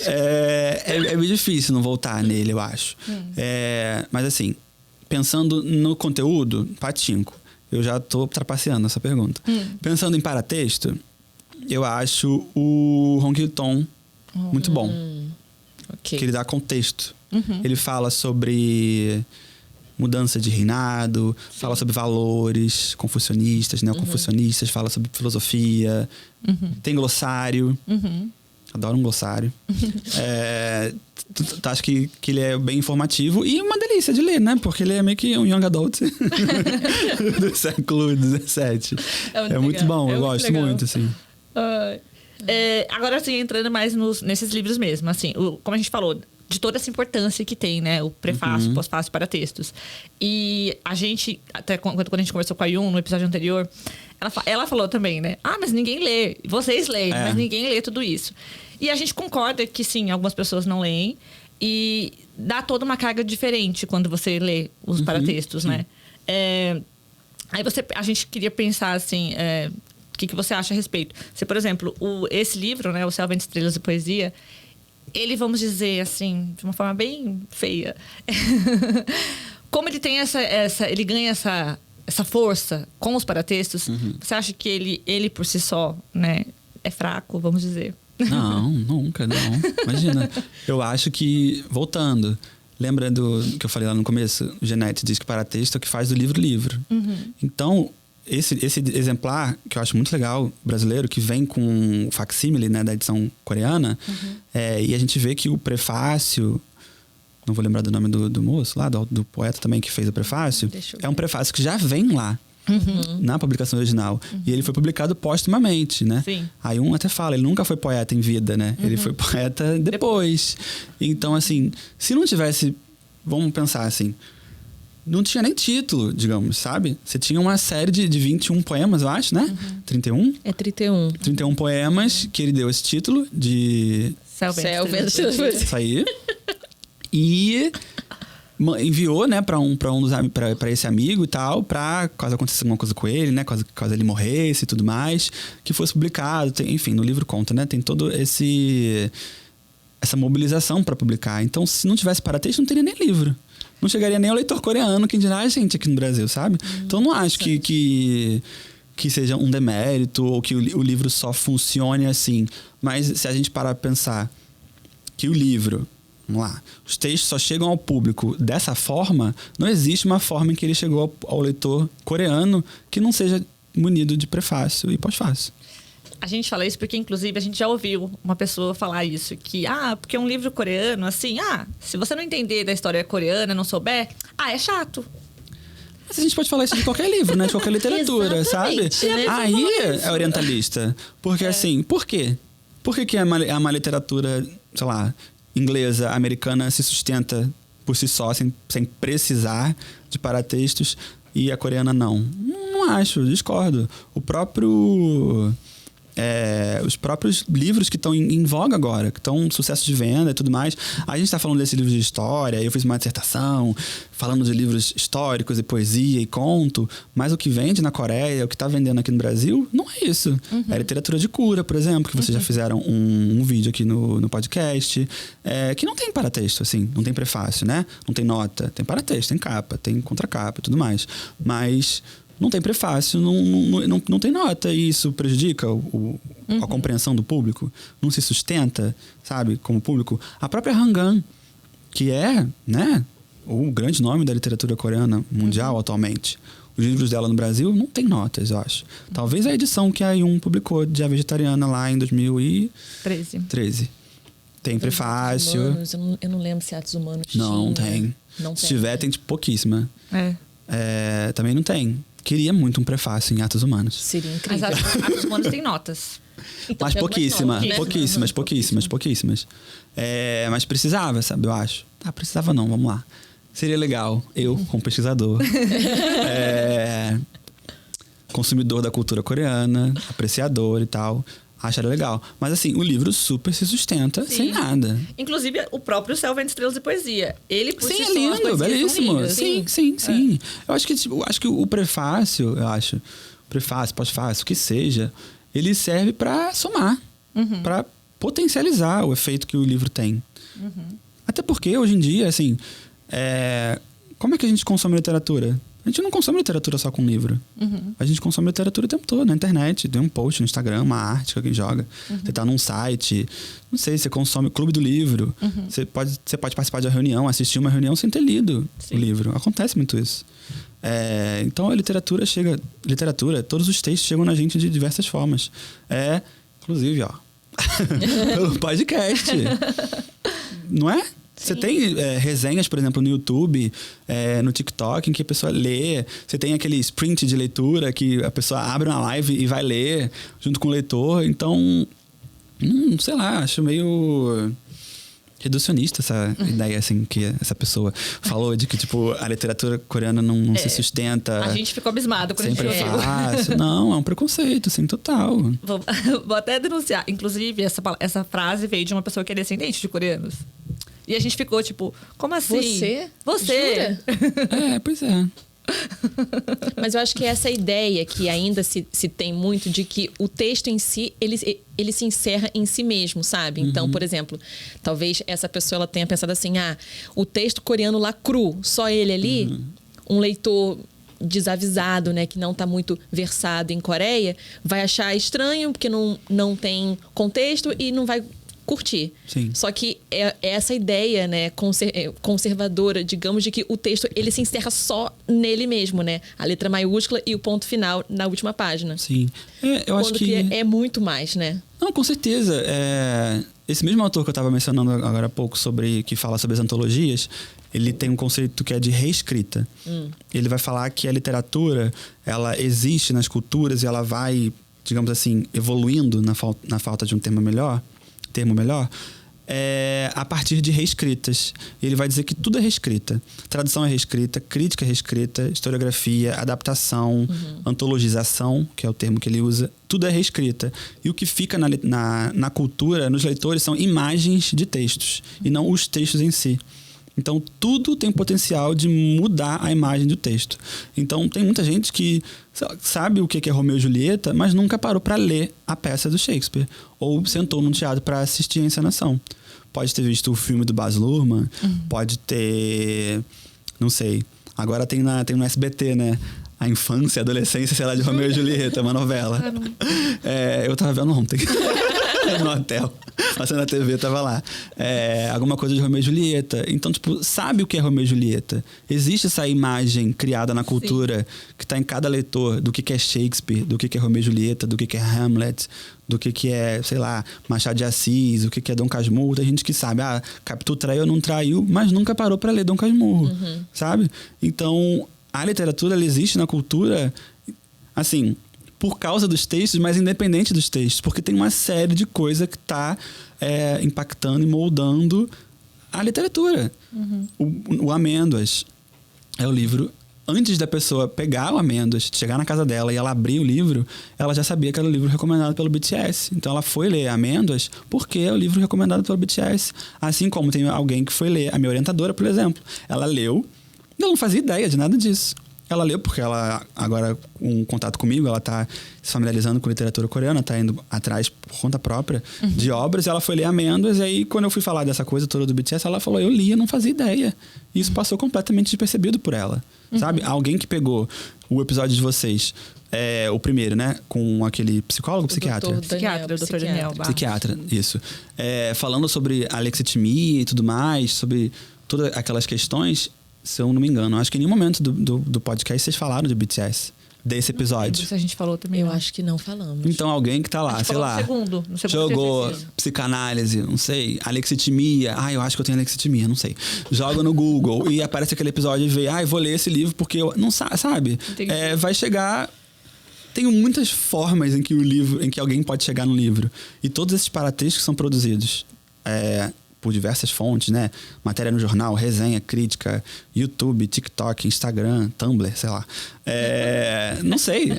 É meio difícil não voltar nele, eu acho. Mas assim, pensando no conteúdo, Pachinko. Eu já tô trapaceando essa pergunta. Pensando em paratexto, eu acho o Hong Kil-Tom muito bom.
Okay.
Que ele dá contexto. Ele fala sobre mudança de reinado, fala sobre valores confucionistas, neoconfucionistas, fala sobre filosofia, tem glossário. Adoro um glossário. Acho que ele é bem informativo e uma delícia de ler, né? Porque ele é meio que um young adult do século XVII. É muito bom, eu gosto muito, assim.
Agora, assim, entrando mais nesses livros mesmo, assim, como a gente falou, de toda essa importância que tem, né? O prefácio, pós-fácio para textos. E a gente, até quando a gente conversou com a Yun no episódio anterior, ela falou também, né? Mas ninguém lê. Vocês leem, mas ninguém lê tudo isso. E a gente concorda que, sim, algumas pessoas não leem. E dá toda uma carga diferente quando você lê os paratextos, né? Aí a gente queria pensar, assim... o que você acha a respeito? Se, por exemplo, esse livro, né? O Céu, Vento, Estrelas e Poesia... Ele, vamos dizer assim, de uma forma bem feia. Como ele tem ele ganha essa força com os paratextos, você acha que ele por si só, né, é fraco, vamos dizer?
Não, nunca, não. Imagina. Eu acho que, voltando, lembra do que eu falei lá no começo? O Genete diz que paratexto é o que faz do livro. Então, esse exemplar, que eu acho muito legal, brasileiro, que vem com o facsímile, né, da edição coreana, e a gente vê que o prefácio, não vou lembrar do nome do moço lá, do poeta também que fez o prefácio, é um prefácio que já vem lá, na publicação original. E ele foi publicado póstumamente, né?
Sim.
Aí até fala, ele nunca foi poeta em vida, né? Ele foi poeta depois. Então, assim, se não tivesse, vamos pensar assim, não tinha nem título, digamos, sabe? Você tinha uma série de 21 poemas, eu acho, né? 31?
É 31.
31 poemas que ele deu esse título de...
Céu, Vento, Estrelas.
Isso aí. E enviou, né, pra esse amigo e tal, pra caso acontecesse alguma coisa com ele, né? Caso ele morresse e tudo mais, que fosse publicado. Enfim, no livro conta, né? Tem todo essa mobilização pra publicar. Então, se não tivesse paratexto, não teria nem livro. Não chegaria nem ao leitor coreano, quem dirá a gente aqui no Brasil, sabe? Então, não acho que seja um demérito ou que o livro só funcione assim. Mas se a gente parar pra pensar que o livro, vamos lá, os textos só chegam ao público dessa forma, não existe uma forma em que ele chegou ao leitor coreano que não seja munido de prefácio e pós-fácio.
A gente fala isso porque, inclusive, a gente já ouviu uma pessoa falar isso. Que, porque é um livro coreano, assim... se você não entender da história coreana, não souber... é chato.
Mas a gente pode falar isso de qualquer livro, né? De qualquer literatura, sabe?
Né?
Aí é orientalista. Porque, assim... Por quê? Por que é uma literatura, sei lá... inglesa, americana, se sustenta por si só, sem precisar de paratextos, e a coreana não? Não acho, discordo. Os próprios livros que estão em voga agora, que estão um sucesso de venda e tudo mais. A gente está falando desses livros de história, eu fiz uma dissertação falando de livros históricos e poesia e conto, mas o que vende na Coreia, o que está vendendo aqui no Brasil, não é isso. É literatura de cura, por exemplo, que vocês já fizeram um vídeo aqui no podcast, que não tem paratexto, assim, não tem prefácio, né? Não tem nota, tem paratexto, tem capa, tem contracapa e tudo mais. Mas... não tem prefácio, não tem nota. E isso prejudica a compreensão do público. Não se sustenta, sabe, como público. A própria Hanggang, que é, né, o grande nome da literatura coreana mundial atualmente. Os livros dela no Brasil não tem notas, eu acho. Talvez a edição que a Yun publicou de A Vegetariana lá em 2013. Tem prefácio.
Eu não lembro se Atos Humanos
não
tinha.
Tem.
Não
se tiver, tem pouquíssima. Também não tem. Queria muito um prefácio em Atos Humanos.
Seria incrível.
Mas Atos Humanos tem notas.
Então,
mas pouquíssimas. Mas precisava, sabe, eu acho. Precisava não, vamos lá. Seria legal, eu, como pesquisador, consumidor da cultura coreana, apreciador e tal, acharia legal. Mas assim, o livro super se sustenta sem nada.
Inclusive, o próprio Céu, Vento, Estrelas e Poesia. Ele, por si
é lindo, belíssimo. Sim. Eu acho que o prefácio, prefácio, pós-fácio, o que seja, ele serve para somar, para potencializar o efeito que o livro tem. Até porque, hoje em dia, assim, como é que a gente consome literatura? A gente não consome literatura só com livro. A gente consome literatura o tempo todo, na internet. Tem um post no Instagram, uma arte que alguém joga. Você tá num site, não sei, você consome Clube do Livro. Você pode participar de uma reunião, assistir uma reunião sem ter lido o livro. Acontece muito isso. Então a literatura, todos os textos chegam na gente de diversas formas. Inclusive, pelo podcast. Não é? Você tem resenhas, por exemplo, no YouTube, no TikTok, em que a pessoa lê. Você tem aquele sprint de leitura que a pessoa abre uma live e vai ler junto com o leitor. Então, sei lá, acho meio reducionista essa ideia, assim, que essa pessoa falou de que, tipo, a literatura coreana não se sustenta.
A gente ficou abismado quando
sempre
a gente
é fácil. Não, é um preconceito, assim, total.
Vou até denunciar. Inclusive, essa frase veio de uma pessoa que é descendente de coreanos. E a gente ficou tipo, como assim? Você?
Jura?
Pois é.
Mas eu acho que essa ideia que ainda se tem muito de que o texto em si, ele se encerra em si mesmo, sabe? Então, por exemplo, talvez essa pessoa ela tenha pensado assim, o texto coreano lá cru, só ele ali, um leitor desavisado, né, que não está muito versado em Coreia, vai achar estranho porque não tem contexto e não vai curtir.
Sim.
Só que é essa ideia, né, conservadora, digamos, de que o texto ele se encerra só nele mesmo, né? A letra maiúscula e o ponto final na última página.
Sim. Eu acho que
é muito mais, né?
Não, com certeza. Esse mesmo autor que eu estava mencionando agora há pouco, que fala sobre as antologias, ele tem um conceito que é de reescrita. Ele vai falar que a literatura, ela existe nas culturas e ela vai, digamos assim, evoluindo na falta de um termo melhor, a partir de reescritas. Ele vai dizer que tudo é reescrita. Tradução é reescrita, crítica é reescrita, historiografia, adaptação, antologização, que é o termo que ele usa, tudo é reescrita. E o que fica na cultura, nos leitores, são imagens de textos, e não os textos em si. Então, tudo tem potencial de mudar a imagem do texto. Então, tem muita gente que sabe o que é Romeu e Julieta, mas nunca parou para ler a peça do Shakespeare. Ou sentou num teatro para assistir a encenação. Pode ter visto o filme do Baz Luhrmann, pode ter... Não sei. Agora tem no SBT, né? A infância, a adolescência, sei lá, de Romeu e Julieta, uma novela. Eu tava vendo ontem. No hotel. Passando na TV, tava lá. Alguma coisa de Romeu e Julieta. Então, tipo, sabe o que é Romeu e Julieta? Existe essa imagem criada na cultura que tá em cada leitor do que é Shakespeare, do que é Romeu e Julieta, do que é Hamlet, do que é, sei lá, Machado de Assis, o que é Dom Casmurro. Tem gente que sabe, Capitu traiu ou não traiu, mas nunca parou para ler Dom Casmurro, sabe? Então, a literatura, ela existe na cultura, assim... por causa dos textos, mas independente dos textos. Porque tem uma série de coisas que está impactando e moldando a literatura. O Amêndoas é o livro... Antes da pessoa pegar o Amêndoas, chegar na casa dela e ela abrir o livro, ela já sabia que era o livro recomendado pelo BTS. Então ela foi ler Amêndoas porque é o livro recomendado pelo BTS. Assim como tem alguém que foi ler, a minha orientadora, por exemplo. Ela leu e ela não fazia ideia de nada disso. Ela leu porque ela, agora, com contato comigo, ela está se familiarizando com literatura coreana, está indo atrás por conta própria de obras. Ela foi ler Amêndoas e aí, quando eu fui falar dessa coisa toda do BTS, ela falou, eu li, eu não fazia ideia. E isso passou completamente despercebido por ela, sabe? Alguém que pegou o episódio de vocês, o primeiro, né? Com aquele psicólogo, psiquiatra?
Dr. Daniel Barros.
Psiquiatra, isso. Falando sobre alexitimia e tudo mais, sobre todas aquelas questões... Se eu não me engano. Acho que em nenhum momento do podcast vocês falaram de BTS. Desse episódio.
Isso a gente falou também.
Eu acho que não falamos.
Então alguém que tá lá, sei lá.
No segundo
jogou psicanálise, não sei. Alexitimia. Eu acho que eu tenho alexitimia, não sei. Joga no Google e aparece aquele episódio e vê, eu vou ler esse livro porque eu... Não sabe? Vai chegar... Tem muitas formas em que alguém pode chegar no livro. E todos esses paratextos são produzidos. Por diversas fontes, né? Matéria no jornal, resenha, crítica, YouTube, TikTok, Instagram, Tumblr, sei lá. Não sei.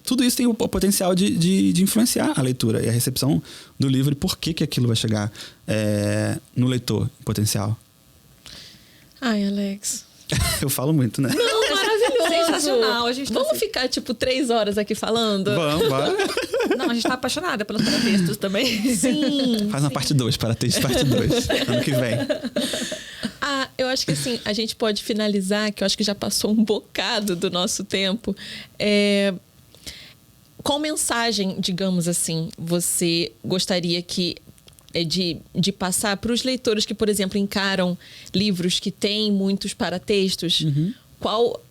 Tudo isso tem o potencial de influenciar a leitura e a recepção do livro e por que aquilo vai chegar no leitor em potencial.
Ai, Alex.
Eu falo muito, né?
Não, maravilhoso.
Sensacional.
Vamos ficar, 3 horas aqui falando?
Vamos, vai.
Não, a gente tá apaixonada pelos paratextos também.
Sim.
Faz uma parte 2, paratexto parte 2, ano que vem.
Eu acho que assim, a gente pode finalizar, que eu acho que já passou um bocado do nosso tempo. Qual mensagem, digamos assim, você gostaria de passar para os leitores que, por exemplo, encaram livros que têm muitos paratextos?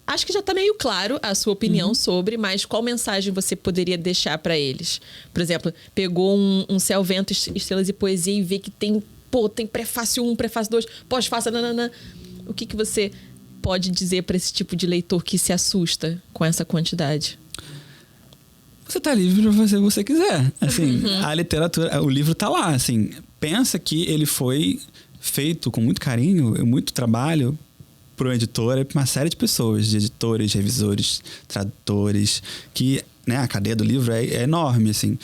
Acho que já está meio claro a sua opinião sobre, mas qual mensagem você poderia deixar para eles? Por exemplo, pegou um Céu, Vento, Estrelas e Poesia e vê que tem prefácio 1, prefácio 2, pós-fácio, nananã. O que você pode dizer para esse tipo de leitor que se assusta com essa quantidade?
Você tá livre para fazer o que você quiser. Assim, a literatura, o livro tá lá, assim. Pensa que ele foi feito com muito carinho, muito trabalho para uma editora e para uma série de pessoas, de editores, revisores, tradutores, que, né, a cadeia do livro é enorme, assim.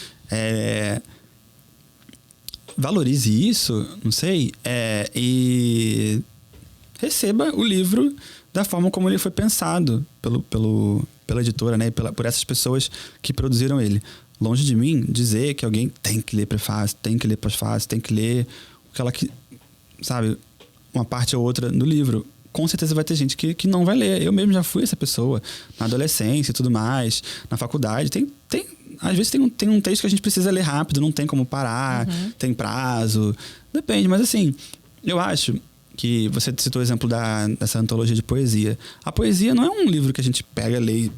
Valorize isso, não sei, e receba o livro da forma como ele foi pensado pela editora, né, por essas pessoas que produziram ele. Longe de mim dizer que alguém tem que ler prefácio, tem que ler pós-fácio, tem que ler sabe, uma parte ou outra do livro. Com certeza vai ter gente que não vai ler. Eu mesmo já fui essa pessoa, na adolescência e tudo mais, na faculdade. Às vezes tem um texto que a gente precisa ler rápido, não tem como parar, tem prazo, depende. Mas assim, eu acho que você citou o exemplo dessa antologia de poesia. A poesia não é um livro que a gente pega, lê e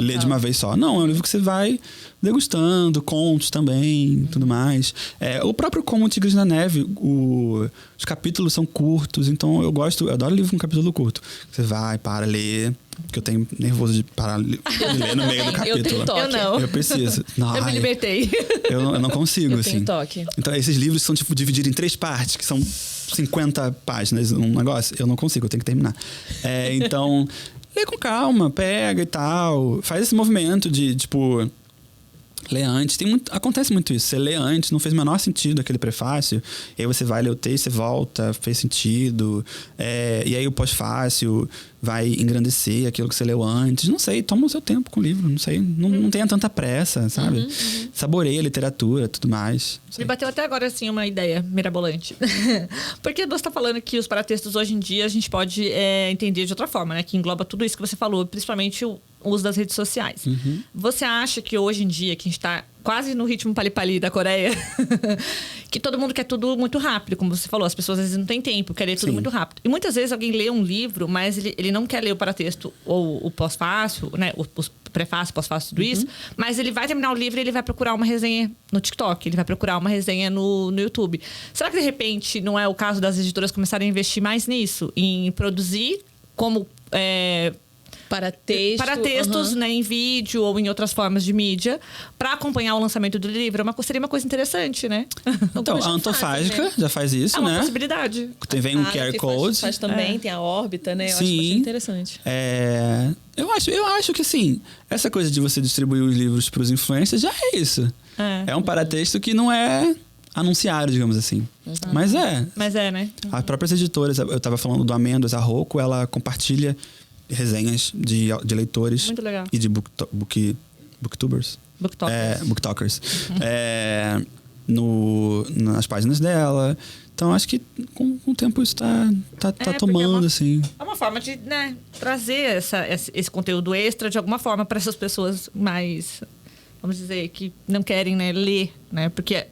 lê de uma vez só. Não, é um livro que você vai degustando, contos também, tudo mais. O próprio Como Tigres na Neve, os capítulos são curtos, então eu adoro livro com capítulo curto. Você vai, para, lê, que eu tenho nervoso de parar de ler no meio do capítulo.
Eu tenho toque.
Eu não.
Eu preciso.
Eu me libertei.
Eu não consigo,
Eu
assim.
tenho toque.
Então, esses livros são, tipo, divididos em 3 partes, que são 50 páginas, um negócio. Eu não consigo, eu tenho que terminar. Então, lê com calma, pega e tal. Faz esse movimento de, tipo, ler antes. Acontece muito isso. Você lê antes, não fez o menor sentido aquele prefácio. E aí você vai ler o texto, você volta, fez sentido. E aí o pós-fácio vai engrandecer aquilo que você leu antes. Não sei, toma o seu tempo com o livro. Não sei, não tenha tanta pressa, sabe? Saboreia a literatura, tudo mais.
Me bateu até agora, assim, uma ideia mirabolante. Porque você está falando que os paratextos hoje em dia a gente pode entender de outra forma, né? Que engloba tudo isso que você falou, principalmente o uso das redes sociais. Você acha que hoje em dia, que a gente está quase no ritmo pali-pali da Coreia, que todo mundo quer tudo muito rápido, como você falou, as pessoas às vezes não têm tempo, querem tudo muito rápido. E muitas vezes alguém lê um livro, mas ele não quer ler o paratexto ou o pós-fácio, né? Os prefácio, pós-fácio, tudo isso, mas ele vai terminar o livro e ele vai procurar uma resenha no TikTok, ele vai procurar uma resenha no YouTube. Será que, de repente, não é o caso das editoras começarem a investir mais nisso? Em produzir como paratextos, né, em vídeo ou em outras formas de mídia, para acompanhar o lançamento do livro? Seria uma coisa interessante, né?
Então, a Antofágica já faz isso, né?
É uma possibilidade.
Vem um QR Code.
Faz também, tem a órbita, né? Eu acho
Sim.
bastante interessante.
Eu acho que, assim, essa coisa de você distribuir os livros para os influencers já é isso. É um paratexto que não é anunciário, digamos assim. Mas é,
né?
As próprias editoras, eu estava falando do Amêndoas, a Rocco, ela compartilha resenhas de leitores.
Muito legal.
E de booktubers. Booktalkers. Nas páginas dela. Então, acho que com o tempo isso tá tomando, assim.
É uma forma de, né, trazer esse conteúdo extra de alguma forma para essas pessoas mais, vamos dizer, que não querem, né, ler, né? Porque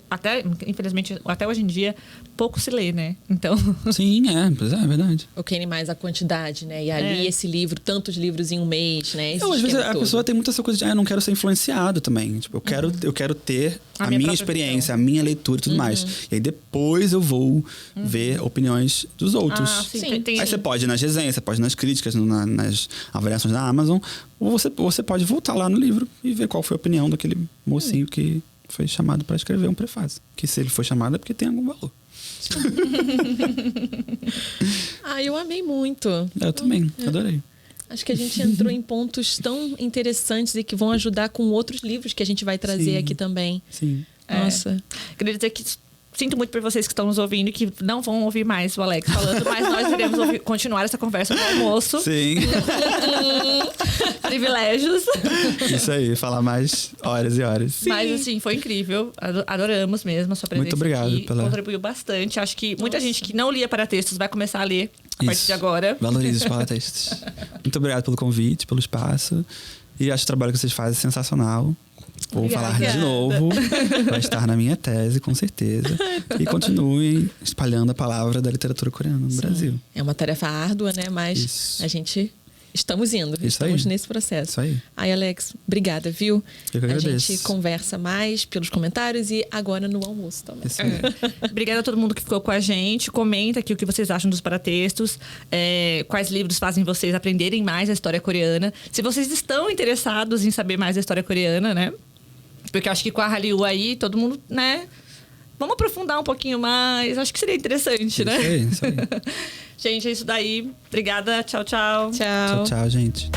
infelizmente, até hoje em dia, pouco se lê, né? Então...
Sim, pois é verdade.
Ou querem mais a quantidade, né? E ali esse livro, tantos livros em um mês, né?
Às vezes a pessoa tem muita essa coisa de, eu não quero ser influenciado também. Tipo, eu quero ter a minha experiência, a minha leitura e tudo mais. E aí depois eu vou ver opiniões dos outros.
Sim.
Aí você pode ir nas resenhas, você pode ir nas críticas, nas avaliações da Amazon, ou você pode voltar lá no livro e ver qual foi a opinião daquele mocinho que foi chamado para escrever um prefácio. Que se ele foi chamado é porque tem algum valor.
Eu amei muito.
Eu também, adorei.
Acho que a gente entrou em pontos tão interessantes e que vão ajudar com outros livros que a gente vai trazer aqui também.
Sim.
Nossa.
Queria dizer que sinto muito por vocês que estão nos ouvindo e que não vão ouvir mais o Alex falando, mas nós iremos continuar essa conversa no almoço.
Sim.
Privilégios.
Isso aí, falar mais horas e horas.
Sim. Mas, assim, foi incrível. Adoramos mesmo a sua presença.
Muito obrigado
aqui. Contribuiu bastante. Acho que muita gente que não lia paratextos vai começar a ler a partir de agora.
Valorize os paratextos. Muito obrigado pelo convite, pelo espaço. E acho que o trabalho que vocês fazem sensacional. Vou falar de novo. Vai estar na minha tese, com certeza. E continuem espalhando a palavra da literatura coreana no Brasil.
É uma tarefa árdua, né? Mas a gente... Estamos indo, estamos nesse processo.
Isso aí.
Aí, Alex, obrigada, viu?
Eu que agradeço.
A gente conversa mais pelos comentários e agora no almoço também.
Isso aí.
Obrigada a todo mundo que ficou com a gente. Comenta aqui o que vocês acham dos paratextos. Quais livros fazem vocês aprenderem mais a história coreana. Se vocês estão interessados em saber mais da história coreana, né? Porque eu acho que com a Hallyu aí, todo mundo, né? Vamos aprofundar um pouquinho mais. Acho que seria interessante, né?
Isso aí.
Gente, é isso daí. Obrigada. Tchau, tchau.
Tchau.
Tchau, gente.